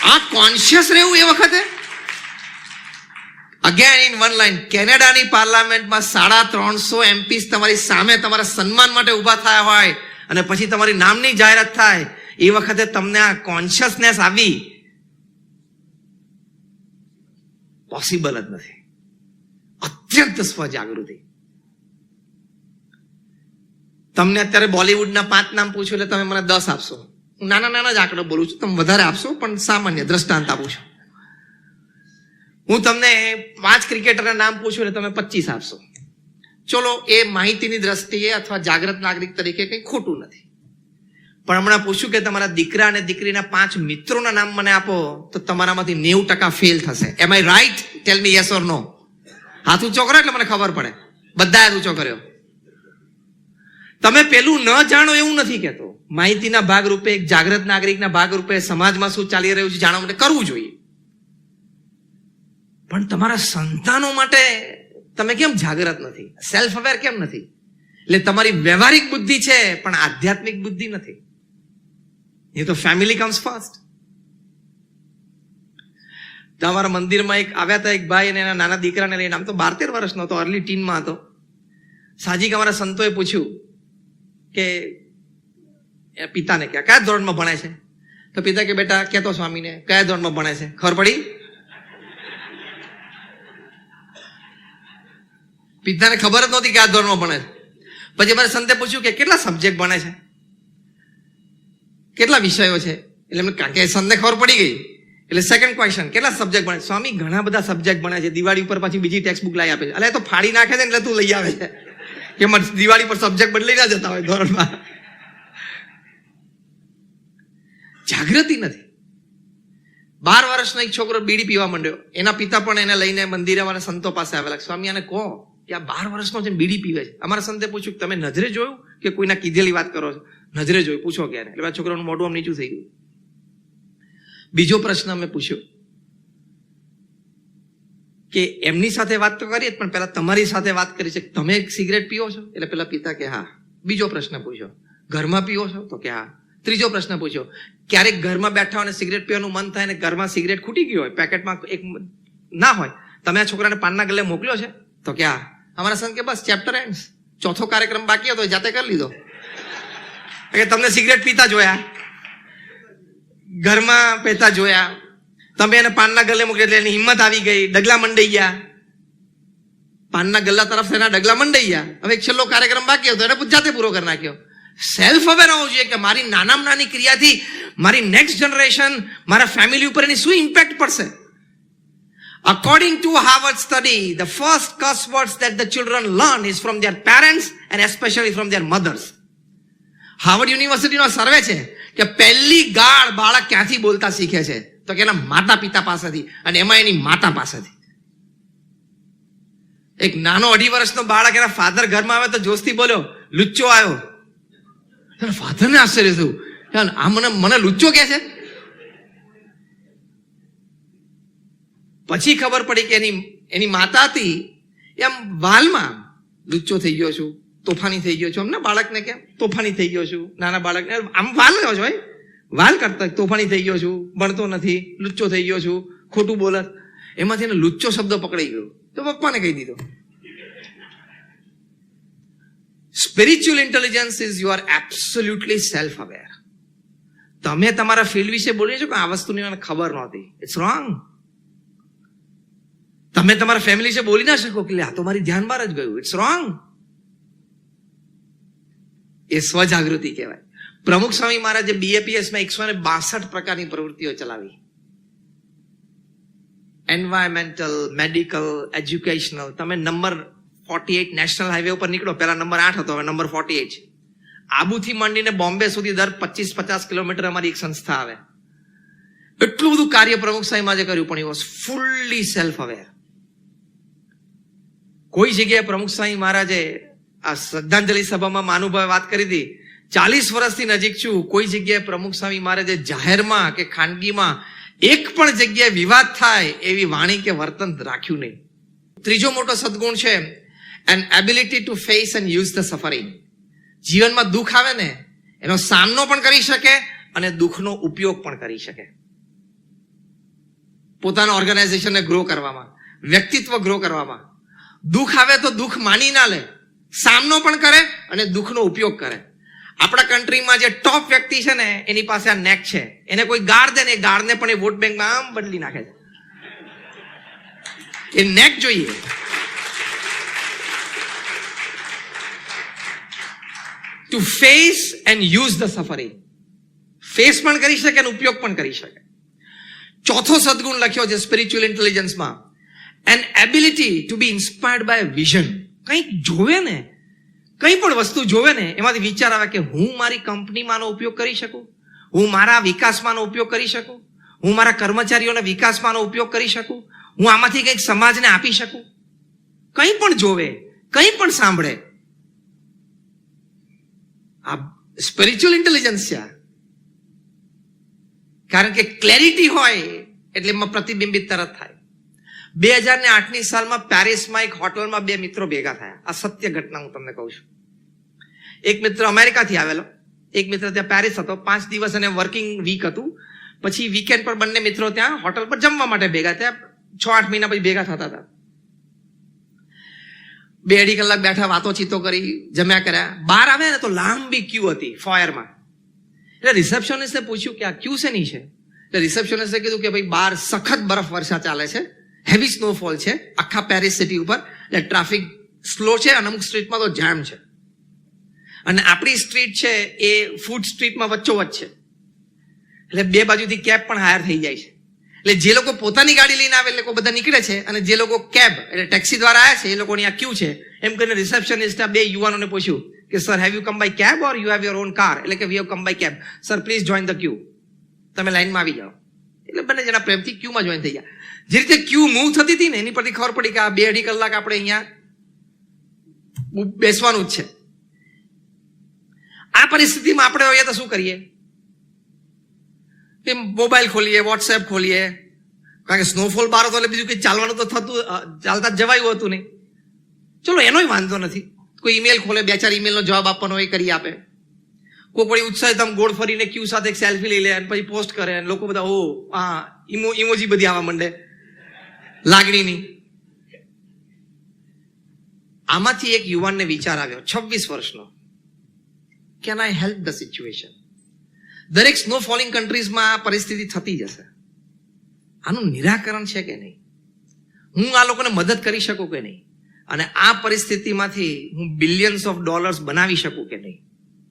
આ કોન્શિયસ રહેવું એ વખતે. અગેન ઇન વન લાઈન, કેનેડાની પાર્લામેન્ટમાં 350 એમપીસ તમારી સામે તમારા સન્માન માટે ઉભા થયા હોય અને પછી તમારી નામની જાહેરાત થાય, એ વખતે તમને આ કોન્શિયસનેસ આવી, પોસિબલ જ નથી. અત્યંત સ્વજાગૃતિ. તમને અત્યારે બોલિવૂડના 5 નામ પૂછું એટલે તમે મને 10 આપશો. હું નાના જ આંકડો બોલું છું, તમે વધારે આપશો, પણ સામાન્ય દ્રષ્ટાંત આપું છું. હું તમને 5 ક્રિકેટરના નામ પૂછું એટલે તમે 25 આપશો. ચલો, એ માહિતીની દ્રષ્ટિએ અથવા જાગૃત નાગરિક તરીકે કંઈ ખોટું નથી. પણ હમણાં પૂછ્યું કે તમારા દીકરા અને દીકરીના 5 મિત્રોના નામ મને આપો, તો તમારામાંથી 90% ફેલ થશે. Am I right? Tell me yes or no. હાથ ઊંચો કરો એટલે મને ખબર પડે. બધા હાથ ઊંચો કર્યો. તમે પેલું ન જાણો એવું નથી કહેતો. માહિતીના ભાગરૂપે, એક જાગૃત નાગરિકના ભાગરૂપે સમાજમાં શું ચાલી રહ્યું છે જાણવા માટે કરવું જોઈએ. પણ તમારા સંતાનો માટે તમે કેમ જાગૃત નથી, સેલ્ફ અવેર કેમ નથી? એટલે તમારી વ્યવહારિક બુદ્ધિ છે પણ આધ્યાત્મિક બુદ્ધિ નથી. એ તો ફેમિલી કમ્સ ફર્સ્ટ. તમારા મંદિરમાં એક આવ્યા હતા એક ભાઈ અને એના નાના દીકરાને લઈને, આમ તો 12-13 વર્ષનો હતો, અર્લી ટીનમાં હતો. સાજીક અમારા સંતોએ પૂછ્યું કે પિતાને કે કયા ધોરણમાં ભણે છે? તો પિતા કે બેટા કહેતો સ્વામીને કયા ધોરણમાં ભણે છે. ખબર પડી? પિતાને ખબર જ નહોતી કયા ધોરણમાં ભણે છે. પછી અમારે સંતે પૂછ્યું કે કેટલા સબ્જેક્ટ ભણે છે, કેટલા વિષયો છે? એટલે એમને કારણ કે સંતને ખબર પડી ગઈ એટલે સેકન્ડ ક્વેશ્ચન, કેટલા સબ્જેક્ટ ભણે? સ્વામી ઘણા બધા સબ્જેક્ટ ભણે છે, દિવાળી ઉપર પાછી બીજી ટેક્સ્ટ બુક લાવી આપે છે. એટલે તો ફાડી નાખે છે એટલે તું લઈ આવે છે કે દિવાળી પર સબ્જેક્ટ બદલી ના જતા હોય ધોરણમાં. જાગૃતિ નથી. 12 વર્ષનો એક છોકરો બીડી પીવા માંડ્યો. એના પિતા પણ એને લઈને મંદિરે અમારા સંતો પાસે આવેલા. સ્વામી આને કહો કે આ 12 વર્ષનો છે બીડી પીવે છે. અમારા સંતે પૂછ્યું તમે નજરે જોયું કે કોઈના કીધેલી વાત કરો છો? નજરે જોયું. પૂછો ક્યારે? એટલે છોકરાનું મોઢું આમ નીચું થઈ ગયું. બીજો પ્રશ્ન અમે પૂછ્યો કે એમની સાથે વાત તો કરીએ પણ પેલા તમારી સાથે વાત કરી છે, તમે સિગરેટ પીવો છો? એટલે પેલા પિતા કે હા. બીજો પ્રશ્ન પૂછ્યો, ઘરમાં પીવો છો? તો કે હા. ત્રીજો પ્રશ્ન પૂછ્યો, ક્યારેક ઘરમાં બેઠા હોય સિગરેટ પીવાનું મન થાય ને ઘરમાં સિગરેટ ખૂટી ગયું હોય, પેકેટમાં એક ના હોય, તમે આ છોકરાને પાનના ગલ્લે મોકલ્યો છે? તો કે હા. અમારા સંત કે બસ ચેપ્ટર એન્ડ. ચોથો કાર્યક્રમ બાકી હતો જાતે કરી લીધો કે તમને સિગરેટ પીતા જોયા. ઘરમાં પહેતા જોયા, તમે એને પાનના ગલ્લે મોકલી એટલે એની હિંમત આવી ગઈ, ડગલા મંડાઈ ગયા. પાનના ગલ્લા તરફ એના ડગલા મંડાઈ ગયા. હવે એક છેલ્લો કાર્યક્રમ બાકી હતો, એને જાતે પૂરો કરી નાખ્યો. સેલ્ફ અવેર હોવું જોઈએ કે મારી નાનામાં નાની ક્રિયાથી મારી નેક્સ્ટ જનરેશન, મારા ફેમિલી ઉપર એની શું ઇમ્પેક્ટ પડશે. According to Harvard study, the first curse words that the children learn is from their parents and especially from their mothers. Harvard યુનિવર્સિટીનો સર્વે છે કે પહેલી ગાળ બાળક ક્યાંથી બોલતા શીખે છે તો કે એના માતા પિતા પાસેથી, અને એમાં એની માતા પાસેથી. એક નાનો 2.5 વર્ષનો બાળક એના ફાધર ઘરમાં આવે તો જોશથી બોલ્યો, લુચ્ચો આવ્યો. ફાધરને આશ્ચર્ય થયું, આ મને લુચ્ચો કે છે. પછી ખબર પડી કે એની માતા હતી એમ વાલમાં, લુચ્ચો થઈ ગયો છું, તોફાની થઈ ગયો છું. અમને બાળકને કેમ તોફાની થઈ ગયો છું, નાના બાળકને આમ વાલ ગયો છો, વાલ કરતા તોફાની થઈ ગયો છું, ભણતો નથી, લુચ્ચો થઈ ગયો છું, ખોટું બોલત. એમાંથી એને લુચ્ચો શબ્દ પકડાઈ ગયો તો પપ્પાને કહી દીધો. Spiritual intelligence is you are absolutely self aware. તમે તમારા ફિલ્ડ વિશે બોલી છો કે આ વસ્તુની મને ખબર નહોતી, ઇટ્સ રોંગ. તમે તમારા ફેમિલી વિશે બોલી ના શકો કે આ તો મારી ધ્યાન બહાર જ ગયું, ઇટ્સ રોંગ. એ સ્વજાગૃતિ કહેવાય. પ્રમુખ સ્વામી મહારાજે BAPSમાં 162 પ્રકારની પ્રવૃત્તિઓ ચલાવી. Environmental, medical, educational. તમે નંબર 48 નેશનલ હાઈવે ઉપર નીકળો, પહેલા નંબર 8 હતો, હવે નંબર 48 છે. આબુથી માંડીને બોમ્બે સુધી દર 25-50 કિલોમીટર અમારી એક સંસ્થા આવે. એટલું બધું કાર્ય પ્રમુખ સ્વામી મહારાજે કર્યું, પણ એ વોઝ ફુલ્લી સેલ્ફ અવેર. કોઈ જગ્યાએ પ્રમુખ સ્વામી મહારાજે આ શ્રદ્ધાંજલિ સભામાં મહાનુભાવે વાત કરી હતી, 40 વર્ષથી નજીક છું, કોઈ જગ્યાએ પ્રમુખ સ્વામી મહારાજે જાહેરમાં કે ખાનગીમાં એક પણ જગ્યાએ વિવાદ થાય એવી વાણી કે વર્તન રાખ્યું નહીં. ત્રીજો મોટો સદગુણ છે an ability to face and use the suffering. જીવનમાં દુઃખ આવે ને એનો સામનો પણ કરી શકે અને દુઃખનો ઉપયોગ પણ કરી શકે. પોતાના ઓર્ગેનાઇઝેશનને ગ્રો કરવામાં, વ્યક્તિત્વ ગ્રો કરવામાં. દુઃખ આવે તો દુઃખ માની ના લે, સામનો પણ કરે અને દુઃખનો ઉપયોગ કરે. આપણા કન્ટ્રીમાં જે ટોપ વ્યક્તિ છે ને એની પાસે આ નેક છે. એને કોઈ ગાળ દે ને એ ગાળને પણ એ વોટ બેંકમાં આમ બદલી નાખે છે. એ નેક જોઈએ. To face and use the suffering. Face પણ કરી શકે અને ઉપયોગ પણ કરી શકે. ચોથો સદગુણ લખ્યો છે સ્પિરિચ્યુઅલ ઇન્ટેલિજન્સમાં, an ability to be inspired by vision. કંઈક જોવે ને, કંઈ પણ વસ્તુ જોવે ને એમાંથી વિચાર આવે કે હું મારી કંપનીમાંનો ઉપયોગ કરી શકું, હું મારા વિકાસમાંનો ઉપયોગ કરી શકું, હું મારા કર્મચારીઓના વિકાસમાંનો ઉપયોગ કરી શકું, હું આમાંથી કંઈક સમાજને આપી શકું. કંઈ પણ જોવે, કંઈ પણ સાંભળે. આ સ્પિરિચ્યુઅલ ઇન્ટેલિજન્સ છે. કારણ કે ક્લેરિટી હોય એટલે એમાં પ્રતિબિંબિત તરત થાય. 2008ની સાલમાં પેરિસમાં એક હોટલમાં 2 મિત્રો ભેગા થયા. આ સત્ય ઘટના હું તમને કહું છું. એક મિત્ર અમેરિકાથી આવેલો, એક મિત્ર ત્યાં પેરિસ હતો. 5 દિવસ અને વર્કિંગ વીક હતું. પછી વીકેન્ડ પર બંને મિત્રો ત્યાં હોટલ પર જમવા માટે ભેગા થયા. 6-8 મહિના પછી ભેગા થતા હતા. 2-2.5 કલાક બેઠા, વાતો ચીતો કરી, જમ્યા કર્યા. બહાર આવ્યા ને તો લાંબી ક્યુ હતી ફોયરમાં. એટલે રિસેપ્શનિસ્ટે પૂછ્યું કે આ ક્યુ શેની છે? એટલે રિસેપ્શનિસ્ટે કીધું કે ભાઈ બહાર સખત બરફ વર્ષા ચાલે છે, હેવી સ્નોફોલ છે આખા પેરિસ સિટી ઉપર, એટલે ટ્રાફિક સ્લો છે અને અમુક સ્ટ્રીટમાં તો જામ છે. અને આપણી સ્ટ્રીટ છે એ ફૂડ સ્ટ્રીટમાં વચ્ચોવચ્ચ છે, એટલે 2 બાજુથી કેબ પણ હાયર થઈ જાય છે. એટલે જે લોકો પોતાની ગાડી લઈને આવે એ લોકો બધા નીકળે છે, અને જે લોકો કેબ એટલે ટેક્સી દ્વારા આવ્યા છે એ લોકોની આ ક્યુ છે. એમ કરીને રિસેપ્શનિસ્ટે 2 યુવાનોને પૂછ્યું કે sir, have you come by cab or you have your own car? એટલે કે we have come by cab. Sir please join the queue. તમે લાઈનમાં આવી જાઓ. એટલે બંને જણા પ્રેમથી ક્યુમાં જોઈન થઈ ગયા. જે રીતે ક્યુ મૂવ થતી હતી ને એની પરથી ખબર પડી કે આ 2-2.5 કલાક આપણે અહીંયા બેસવાનું જ છે. આ પરિસ્થિતિમાં આપણે હોઈએ તો શું કરીએ? કે મોબાઈલ ખોલીએ, વોટ્સએપ ખોલીએ, કારણ કે સ્નોફોલ બાર હતો એટલે બીજું કંઈ ચાલવાનું તો થતું, ચાલતા જવાયું હતું નહીં. ચલો એનોય વાંધો નથી. કોઈ ઈમેલ ખોલે, 2-4 ઈમેલનો જવાબ આપવાનો હોય કરી આપે. કોઈ પડી ઉત્સાહિત આમ ગોળ ફરીને ક્યુ સાથે એક સેલ્ફી લઈ લે અને પછી પોસ્ટ કરે, અને લોકો બધા ઓ હા ઇમોજી બધી આવવા માંડે લાગણીની. આમાંથી એક યુવાનને વિચાર આવ્યો, 26 વર્ષનો, can I help the situation? દરેક સ્નો ફોલિંગ કન્ટ્રીઝમાં આ પરિસ્થિતિ થતી જશે. આનું નિરાકરણ છે કે નહીં? હું આ લોકોને મદદ કરી શકું કે નહીં? અને આ પરિસ્થિતિમાંથી હું બિલિયન્સ ઓફ ડોલર્સ બનાવી શકું કે નહીં?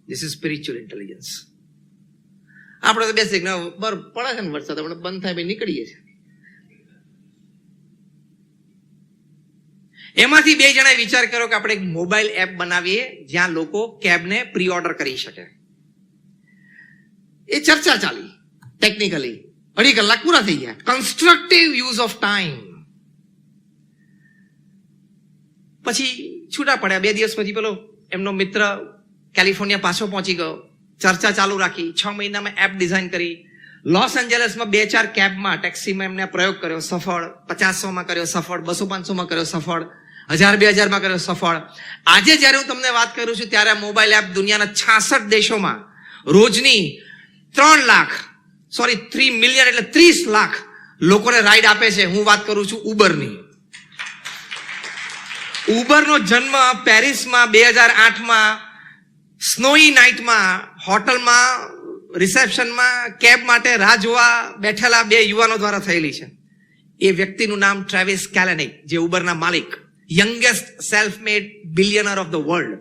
This is spiritual intelligence. આપણે તો બેસિક પડે છે ને વરસાદ, આપણે બંધ થાય ભાઈ નીકળીએ છીએ. એમાંથી બે જણાએ વિચાર કર્યો કે આપણે એક મોબાઈલ એપ બનાવીએ જ્યાં લોકો કેબને પ્રી ઓર્ડર કરી શકે. એ ચર્ચા ચાલી ટેકનિકલી, 2.5 કલાક પૂરા થઈ ગયા. Constructive use of time. પછી છૂટા પડ્યા. 2 દિવસ પછી પેલો એમનો મિત્ર કેલિફોર્નિયા પાછો પહોંચી ગયો. ચર્ચા ચાલુ રાખી. 6 મહિનામાં એપ ડિઝાઇન કરી. લોસ એન્જલસમાં 2-4 કેબમાં ટેક્સીમાં એમને પ્રયોગ કર્યો, સફળ. 50-100માં કર્યો સફળ, 200-500માં કર્યો સફળ, 1000-2000માં કર્યો સફળ. આજે જયારે હું તમને વાત કરું છું ત્યારે મોબાઈલ એપ દુનિયાના 66 દેશોમાં રોજની 3 મિલિયન એટલે 30 લાખ લોકોને રાઈડ આપે છે. હું વાત કરું છું ઉબરની. ઉબરનો જન્મ પેરિસમાં 2008માં સ્નોઈ નાઇટમાં હોટલમાં રિસેપ્શનમાં કેબ માટે રાહ જોવા બેઠેલા 2 યુવાનો દ્વારા થયેલી છે. એ વ્યક્તિનું નામ ટ્રેવિસ કેલેનિક, જે ઉબરના માલિક, youngest self made billionaire of the world.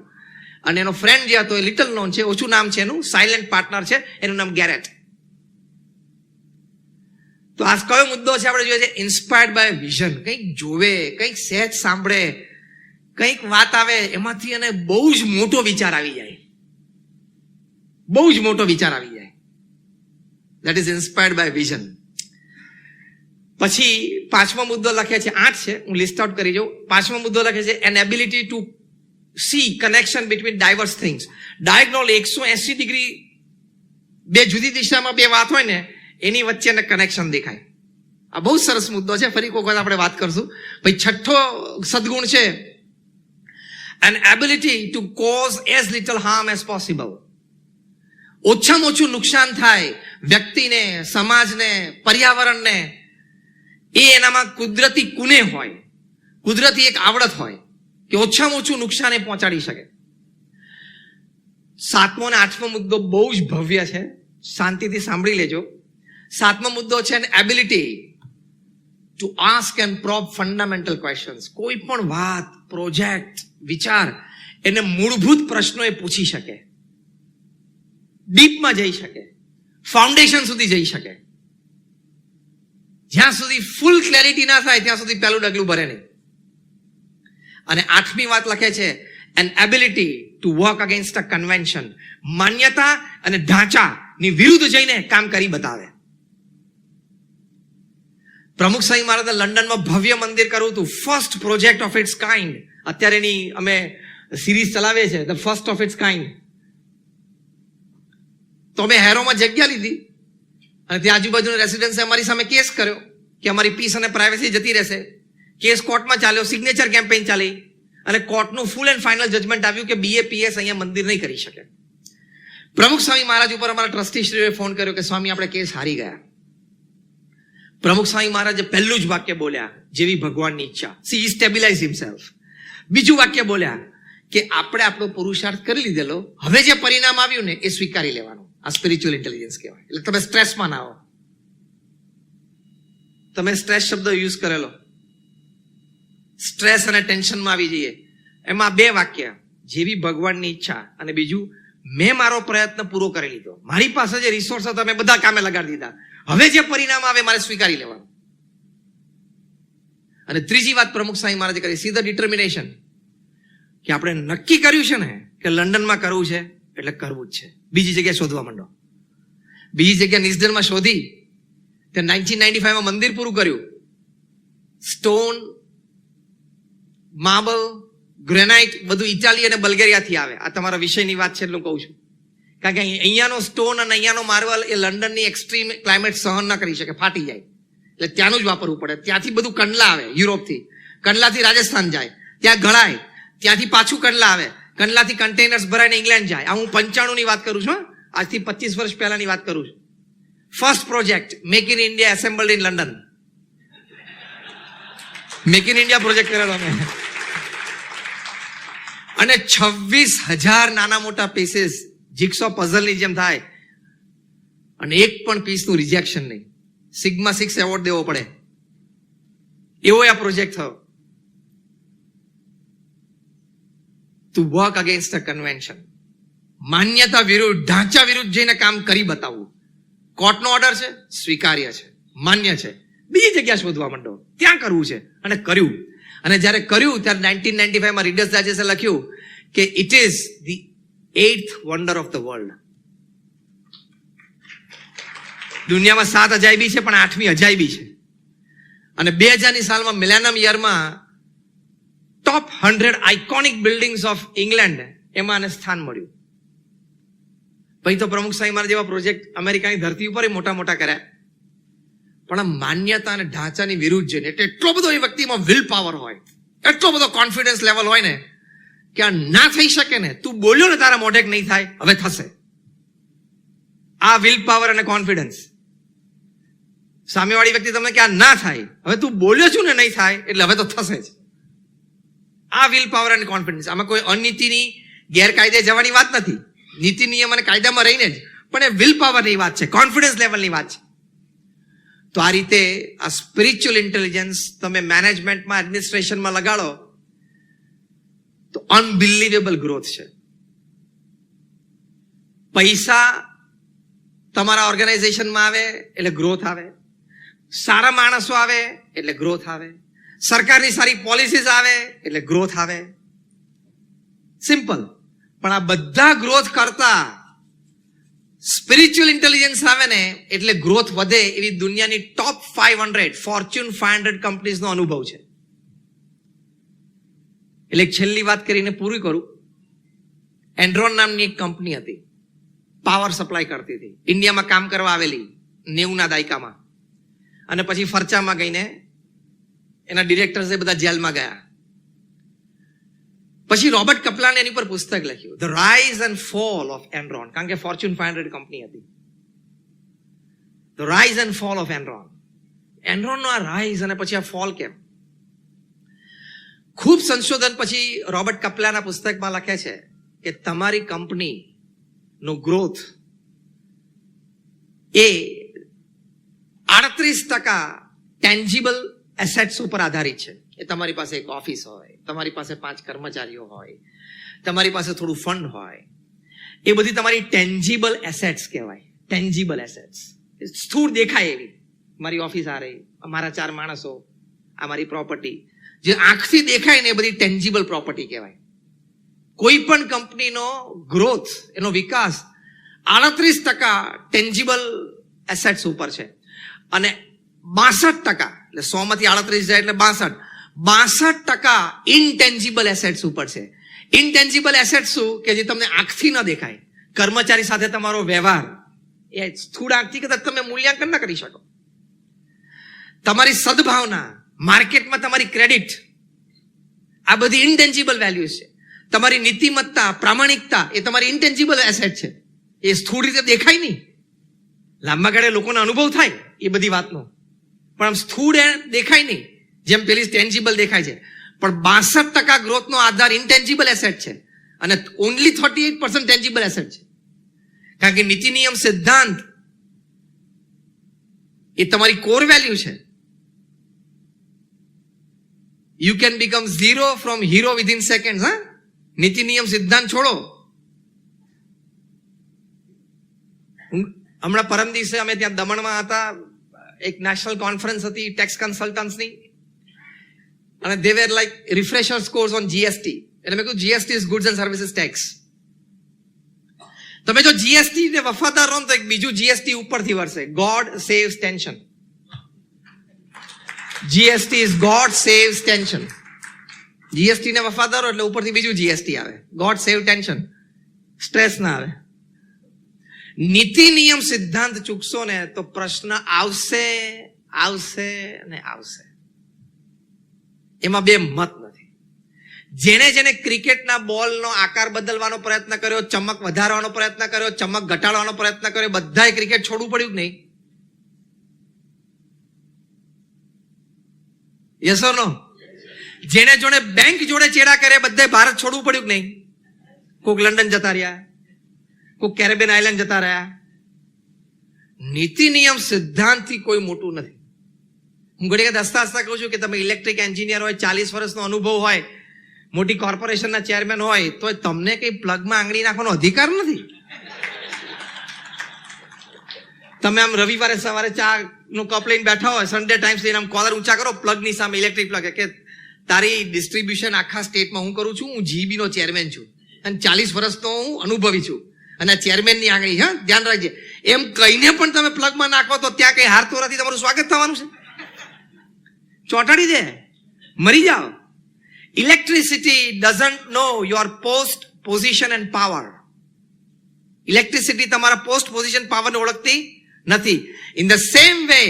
અને એનો ફ્રેન્ડ જે હતો એ લિટલ નોન છે, ઓછું નામ છે એનું, સાયલેન્ટ પાર્ટનર છે, એનું નામ ગેરેટ. તો આ કયો મુદ્દો છે આપણે જોઈએ છે? Inspired by vision. કંઈક જોવે, કંઈક સહેજ સાંભળે, કંઈક વાત આવે એમાંથી એને બહુ જ મોટો વિચાર આવી જાય. બહુ જ મોટો વિચાર આવી જાય. That is inspired by vision. પછી 5મો મુદ્દો લખે છે, 8 છે, હું લિસ્ટ આઉટ કરી જાઉં. 5મો મુદ્દો લખે છે an ability to see connection between diverse things. Diagonal 180 degree 2 જુદી દિશામાં 2 વાત હોય ને એની વચ્ચે એને કનેક્શન દેખાય. આ બહુ સરસ મુદ્દો છે, ફરી કોઈ વખત આપણે વાત કરશું. પછી 6થો સદગુણ છે an ability to cause as little harm as possible. ઓછામાં ઓછું નુકસાન થાય વ્યક્તિને, સમાજને, પર્યાવરણને, એ એનામાં કુદરતી કુને હોય, કુદરતી એક આવડત હોય કે ઓછામાં ઓછું નુકસાન એ પહોંચાડી શકે. 7મો અને 8મો મુદ્દો બહુ જ ભવ્ય છે, શાંતિથી સાંભળી લેજો. 7મો મુદ્દો છે an ability to ask and probe fundamental questions. કોઈ પણ વાત, પ્રોજેક્ટ, વિચાર, એને મૂળભૂત પ્રશ્નો એ પૂછી શકે, ડીપમાં જઈ શકે, ફાઉન્ડેશન સુધી જઈ શકે. જ્યાં સુધી ફૂલ ક્લેરિટી ના થાય ત્યાં સુધી પહેલું ડગલું ભરે નહીં. અને 8મી વાત લખે છે an ability to work against a convention. માન્યતા અને ઢાંચાની વિરુદ્ધ જઈને કામ કરી બતાવે. પ્રમુખ સ્વામી મહારાજે લંડનમાં ભવ્ય મંદિર કરવું હતું, first project of its kind. અત્યારે એની અમે સિરીઝ ચલાવીએ છીએ, the first of its kind. તો અમે હેરોમાં જગ્યા લીધી અને ત્યાં આજુબાજુના રેસિડન્સે અમારી સામે કેસ કર્યો કે અમારી પીસ અને પ્રાઇવસી જતી રહેશે. કેસ કોર્ટમાં ચાલ્યો, સિગ્નેચર કેમ્પેઇન ચાલી અને કોર્ટનું ફૂલ એન્ડ ફાઇનલ જજમેન્ટ આવ્યું કે BAPS અહીંયા મંદિર નહીં કરી શકે. પ્રમુખ સ્વામી મહારાજ ઉપર અમારા ટ્રસ્ટીશ્રીઓએ ફોન કર્યો કે સ્વામી આપણે કેસ હારી ગયા. પ્રમુખ સ્વામી મહારાજે પહેલું જ વાક્ય બોલ્યા, જેવી ભગવાનની ઈચ્છા. C stabilise himself. બીજું વાક્ય બોલ્યા કે આપણે આપણો પુરુષાર્થ કરી લીધેલો, હવે જે પરિણામ આવ્યું ને એ સ્વીકારી લેવાનું. આ સ્પિરિચ્યુઅલ ઇન્ટેલિજન્સ કહેવાય. એટલે તમે સ્ટ્રેસમાં ના આવો. તમે સ્ટ્રેસ શબ્દ યુઝ કરેલો, સ્ટ્રેસ અને ટેન્શનમાં આવી જઈએ. એમાં 2 વાક્ય, જેવી ભગવાનની ઈચ્છા, અને બીજું મેં મારો પ્રયત્ન પૂરો કરી લીધો, મારી પાસે જે રિસોર્સ હતા મેં બધા કામે લગાડી દીધા, હવે જે પરિણામ આવે મારે સ્વીકારી લેવાનું. અને ત્રીજી વાત પ્રમુખ સ્વામી મહારાજે કરી, સી ધ ડિટર્મિનેશન, કે આપણે નક્કી કર્યું છે ને કે લંડનમાં કરવું છે એટલે કરવું જ છે. બીજી જગ્યાએ શોધવા માંડો. બીજી જગ્યા નિઝડનમાં શોધી, તે 1995માં મંદિર પૂરું કર્યું. સ્ટોન, માર્બલ, ગ્રેનાઇટ બધું ઇટાલી અને બલ્ગેરિયાથી આવે. આ તમારા વિષયની વાત છે એટલે હું કહું છું. કારણ કે અહીંયાનો સ્ટોન અને અહીંયાનો માર્બલ એ લંડનની એક્સ્ટ્રીમ ક્લાઇમેટ સહન ના કરી શકે, ફાટી જાય. એટલે ત્યાંનું જ વાપરવું પડે. ત્યાંથી બધું કંડલા આવે યુરોપથી, કંડલાથી રાજસ્થાન જાય, ત્યાં ગળાય, ત્યાંથી પાછું કંડલા આવે, કંડલાથી કન્ટેનર્સ ભરાઈને ઇંગ્લેન્ડ જાય. આ હું 95 ની વાત કરું છું, આજથી 25 વર્ષ પહેલાની વાત કરું છું. First project make in India assembled in London. Make in India project કરેલો અમે. અને 26,000 નાના મોટા પીસીસ જીક્સો પઝલની જેમ થાય અને એક પણ પીસનું રિજેક્શન નહીં. સિગ્મા 6 એવોર્ડ દેવો પડે એવો આ પ્રોજેક્ટ થયો. To work against a convention, માન્યતા વિરુદ્ધ, ઢાંચા વિરુદ્ધ જઈને કામ કરી બતાવવું. કોર્ટનો ઓર્ડર છે, સ્વીકાર્ય છે, માન્ય છે, બીજી જગ્યા શોધવા માંડો, ત્યાં કરવું છે, અને કર્યું. અને જ્યારે કર્યું ત્યારે 1995 માં રીડર્સ ડાયજેસ્ટે લખ્યું કે it is the 8th wonder of the world. દુનિયામાં 7 અજાયબી છે, પણ 8મી અજાયબી છે. અને 2000ની સાલમાં મિલેનિયમ યરમાં top 100 iconic buildings of England એમાં આને સ્થાન મળ્યું. પછી તો પ્રમુખ સાંઈ મારા જેવા પ્રોજેક્ટ અમેરિકાની ધરતી ઉપર મોટા મોટા કર્યા. પણ આ માન્યતા અને ઢાંચાની વિરુદ્ધ છે, એટલે એટલો બધો એ વ્યક્તિમાં વિલ પાવર હોય, એટલો બધો કોન્ફિડન્સ લેવલ હોય ને કે આ ના થઈ શકે ને, તું બોલ્યો ને તારા મોઢે નહીં થાય, હવે થશે. આ વિલ પાવર અને કોન્ફિડન્સ. સામેવાળી વ્યક્તિ તમને કે આ ના થાય, હવે તું બોલ્યો છું ને નહીં થાય, એટલે હવે તો થશે જ. આ વિલ પાવર અને કોન્ફિડન્સ. આમાં કોઈ અનીતિની ગેરકાયદે જવાની વાત નથી, નીતિ નિયમ અને કાયદામાં રહીને જ, પણ એ વિલ પાવરની વાત છે, કોન્ફિડન્સ લેવલની વાત છે. તો આ રીતે આ સ્પિરિચ્યુઅલ ઇન્ટેલિજન્સ તમે મેનેજમેન્ટમાં, એડમિનિસ્ટ્રેશનમાં લગાડો તો અનબિલીવેબલ ગ્રોથ છે. પૈસા તમારા ઓર્ગેનાઇઝેશનમાં આવે એટલે ગ્રોથ આવે, સારા માણસો આવે એટલે ગ્રોથ આવે, સરકારની સારી પોલિસીઝ આવે એટલે ગ્રોથ આવે. સિમ્પલ. પણ આ બધા ગ્રોથ કરતા સ્પિરિચ્યુઅલ ઇન્ટેલિજન્સ આવે ને એટલે ગ્રોથ વધે એવી દુનિયાની ટોપ 500 ફોર્ચ્યુન 500 કંપનીઝનો અનુભવ છે. એટલે છેલ્લી વાત કરીને પૂરી કરું. એન્ડ્રોન નામની એક કંપની હતી, પાવર સપ્લાય કરતી હતી, ઇન્ડિયામાં કામ કરવા આવેલી 90ના દાયકામાં. અને પછી ફરચામાં ગઈને એના ડિરેક્ટર્સ એ બધા જેલમાં ગયા. પછી રોબર્ટ કપલાને એની પર પુસ્તક લખ્યું, the rise and fall of Enron, કારણ કે ફોર્ચ્યુન 500 કંપની હતી. The rise and fall of Enron. એનરોનનો આ રાઇઝ અને પછી આ ફોલ કેમ? ખૂબ સંશોધન પછી રોબર્ટ કપલાના પુસ્તકમાં લખે છે કે તમારી કંપનીનો ગ્રોથ એ 38% ટેન્જિબલ એસેટ્સ ઉપર આધારિત છે. એ તમારી પાસે એક ઓફિસ હોય, તમારી પાસે 5 કર્મચારીઓ હોય, તમારી પાસે થોડું ફંડ હોય, એ બધી તમારી ટેન્જિબલ એસેટ્સ કહેવાય. ટેન્જિબલ એસેટ્સ સ્થૂળ દેખાય એવી. મારી ઓફિસ આ રહી, અમારા 4 માણસો, આ મારી પ્રોપર્ટી, જે આંખથી દેખાય ને એ બધી ટેન્જિબલ પ્રોપર્ટી કહેવાય. કોઈ પણ કંપનીનો ગ્રોથ, એનો વિકાસ 38% ટેન્જિબલ એસેટ્સ ઉપર છે, અને 62%, એટલે 100 માંથી 38 જાય એટલે 62% ઇનટેન્જિબલ એસેટ્સ ઉપર છે. ઇનટેન્જિબલ એસેટ્સ શું? કે જે તમને આંખથી ન દેખાય. કર્મચારી સાથે તમારો વ્યવહાર એ સ્થૂળ આંખથી કદાચ તમે મૂલ્યાંકન ન કરી શકો. તમારી સદભાવના, માર્કેટમાં તમારી ક્રેડિટ, આ બધી ઇનટેન્જિબલ વેલ્યુઝ છે. તમારી નીતિમત્તા, પ્રામાણિકતા એ તમારી ઇનટેન્જિબલ એસેટ છે. એ સ્થૂળ રીતે દેખાય નહીં, લાંબા ગાળે લોકોનો અનુભવ થાય એ બધી વાતનો, પણ આમ સ્થૂળ દેખાય નહીં, જેમ પેલી ટેન્જિબલ દેખાય છે. પણ 62% ગ્રોથનો આધાર ઇનટેન્જિબલ એસેટ છે, અને ઓનલી 38% ટેન્જિબલ એસેટ છે. કારણ કે નીતિ નિયમ સિદ્ધાંત એ તમારી કોર વેલ્યુ છે. You can become zero from hero within second. હા, નીતિ નિયમ સિદ્ધાંત છોડો. હમણાં પરમ દિવસે અમે ત્યાં દમણમાં હતા, એક નેશનલ કોન્ફરન્સ હતી ટેક્સ કન્સલ્ટન્ટ્સની, અને they were like refresher course on GST. એટલે મેં કહ્યું GST is goods and services tax. તમે જો જીએસટી ને વફાદાર રહો તો એક બીજું જીએસટી ઉપરથી વરસે, God saves tension. GST is God saves tension. GST ને વફાદાર રહો એટલે ઉપરથી બીજું જીએસટી આવે, ગોડ સેવ ટેન્શન. સ્ટ્રેસ ના આવે. નીતિ નિયમ સિદ્ધાંત ચૂકશો ને તો પ્રશ્ન આવશે આવશે ને આવશે. એમાં બે મત નથી. જેને ક્રિકેટના બોલનો આકાર બદલવાનો પ્રયત્ન કર્યો, ચમક વધારવાનો પ્રયત્ન કર્યો, ચમક ઘટાડવાનો પ્રયત્ન કર્યો, બધાએ ક્રિકેટ છોડવું પડ્યું કે નહીં? યસ ઓર નો? જેને બેંક જોડે ચેડા કરે બધાએ ભારત છોડવું પડ્યું કે નહીં? કોક લંડન જતા રહ્યા, કોક કેરેબિયન આઇલેન્ડ જતા રહ્યા. નીતિ નિયમ સિદ્ધાંતથી કોઈ મોટું નથી. હું ઘણી વખત હસતા હસતા કહું છું કે તમે ઇલેક્ટ્રિક એન્જિનિયર હોય, 40 વર્ષનો અનુભવ હોય, મોટી કોર્પોરેશનના ચેરમેન હોય, તો તમને કઈ પ્લગમાં આંગળી નાખવાનો અધિકાર નથી. તમે આમ રવિવારે સવારે ચા નો કપ લઈને બેઠા હોય, સન્ડે ટાઈમ્સ લઈને આમ કોલર ઊંચા કરો, પ્લગની સામે ઇલેક્ટ્રિક પ્લગ, કે તારી ડિસ્ટ્રીબ્યુશન આખા સ્ટેટમાં હું કરું છું, હું જીબી નો ચેરમેન છું અને 40 વર્ષનો હું અનુભવી છું અને આ ચેરમેનની આંગળી, હા ધ્યાન રાખજે, એમ કહીને પણ તમે પ્લગમાં નાખો તો ત્યાં કઈ હારતો નથી, તમારું સ્વાગત થવાનું છે? ચોંટાડી દે, મરી જાઓ. Electricity doesn't know your post position and power. Electricity તમારા પોસ્ટ પોઝિશન પાવરને ઓળખતી નથી. In the same way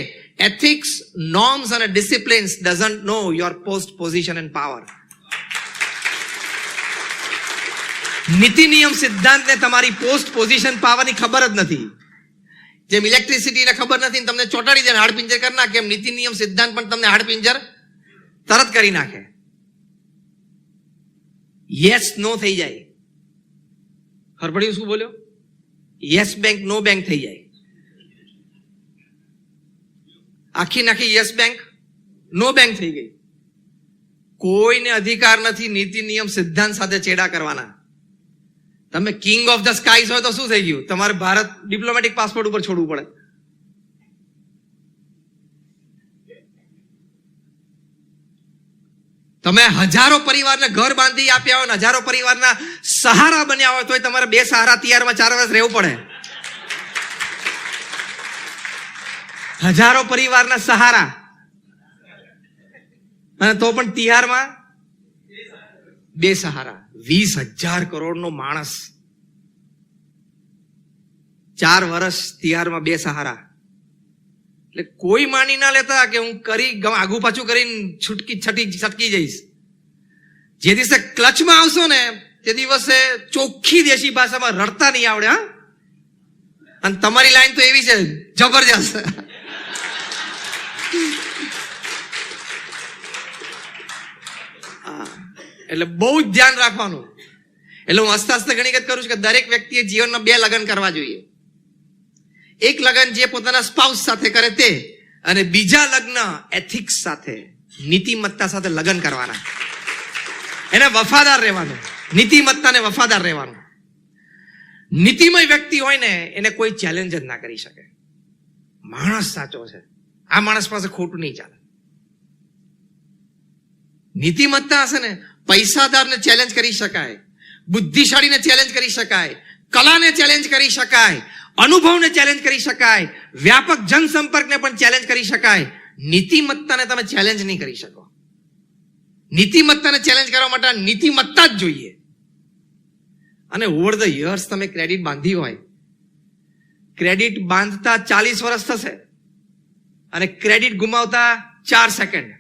ethics, norms and disciplines doesn't know your post position and power. નીતિ નિયમ સિદ્ધાંતને તમારી પોસ્ટ પોઝિશન પાવરની ખબર જ નથી. જેમ ઇલેક્ટ્રિસિટીને ખબર નથી તમને ચોંટાડી દે, હાડપિંજર કરી નાખે, એમ નીતિ નિયમ સિદ્ધાંત પણ તમને હાડપિંજર તરત કરી નાખે. યસ નો થઈ જાય. હરપડ્યું શું બોલ્યો? યસ બેંક નો બેંક થઈ જાય. આખી નાખી યસ બેંક નો બેંક થઈ ગઈ. કોઈને અધિકાર નથી નીતિ નિયમ સિદ્ધાંત સાથે ચેડા કરવાના. તમે કિંગ ઓફ ધ સ્કાઈઝ હોય તો શું થઈ ગયું? તમારે ભારત ડિપ્લોમેટિક પાસપોર્ટ ઉપર છોડવું પડે. તમે હજારો પરિવારને ઘર બાંધી આપ્યા હોય, હજારો પરિવારના સહારા બન્યા હોય, તો તમારે 2 સહારા તિયારમાં 4 વર્ષ રહેવું પડે. હજારો પરિવારના સહારા, અને તો પણ તિહારમાં 2 સહારા. 20,000 કરોડનો માણસ, 4 વર્ષ તિહારમાં 2 સહારા. એટલે કોઈ માની ના લેતા કે હું કરી આગુ પાછું કરીને છટકી જઈશ. જે દિવસે ક્લચમાં આવશો ને તે દિવસે ચોખ્ખી દેશી ભાષામાં રડતા નહીં આવડે. હા, અને તમારી લાઈન તો એવી છે જબરજસ્ત. એટલે બહુ જ ધ્યાન રાખવાનું. એટલે હું હસતા હસતા ઘણી વખત કરું છું કે દરેક વ્યક્તિએ જીવનમાં 2 લગ્ન કરવા જોઈએ. એક લગ્ન જે પોતાના સ્પાઉસ સાથે કરે તે, અને બીજા લગ્ન એથિક્સ સાથે, નીતિમત્તા સાથે લગ્ન કરવાના. એને વફાદાર રહેવાનું, નીતિમત્તાને વફાદાર રહેવાનું. નીતિમય વ્યક્તિ હોય ને એને કોઈ ચેલેન્જ જ ના કરી શકે. માણસ સાચો છે, આ માણસ પાસે ખોટું નહીં ચાલે. નીતિમત્તા હશે ને, પૈસાદારને ચેલેન્જ કરી શકાય, બુદ્ધિશાળીને ચેલેન્જ કરી શકાય, કલાને ચેલેન્જ કરી શકાય, અનુભવને ચેલેન્જ કરી શકાય, વ્યાપક જનસંપર્કને પણ ચેલેન્જ કરી શકાય. નીતિમત્તાને તમે ચેલેન્જ નહીં કરી શકો. નીતિમત્તાને ચેલેન્જ કરવા માટે નીતિમત્તા જ જોઈએ. અને ઓવર ધ યર્સ તમે ક્રેડિટ બાંધી હોય, ક્રેડિટ બાંધતા 40 વર્ષ થશે અને ક્રેડિટ ગુમાવતા 4 સેકન્ડ.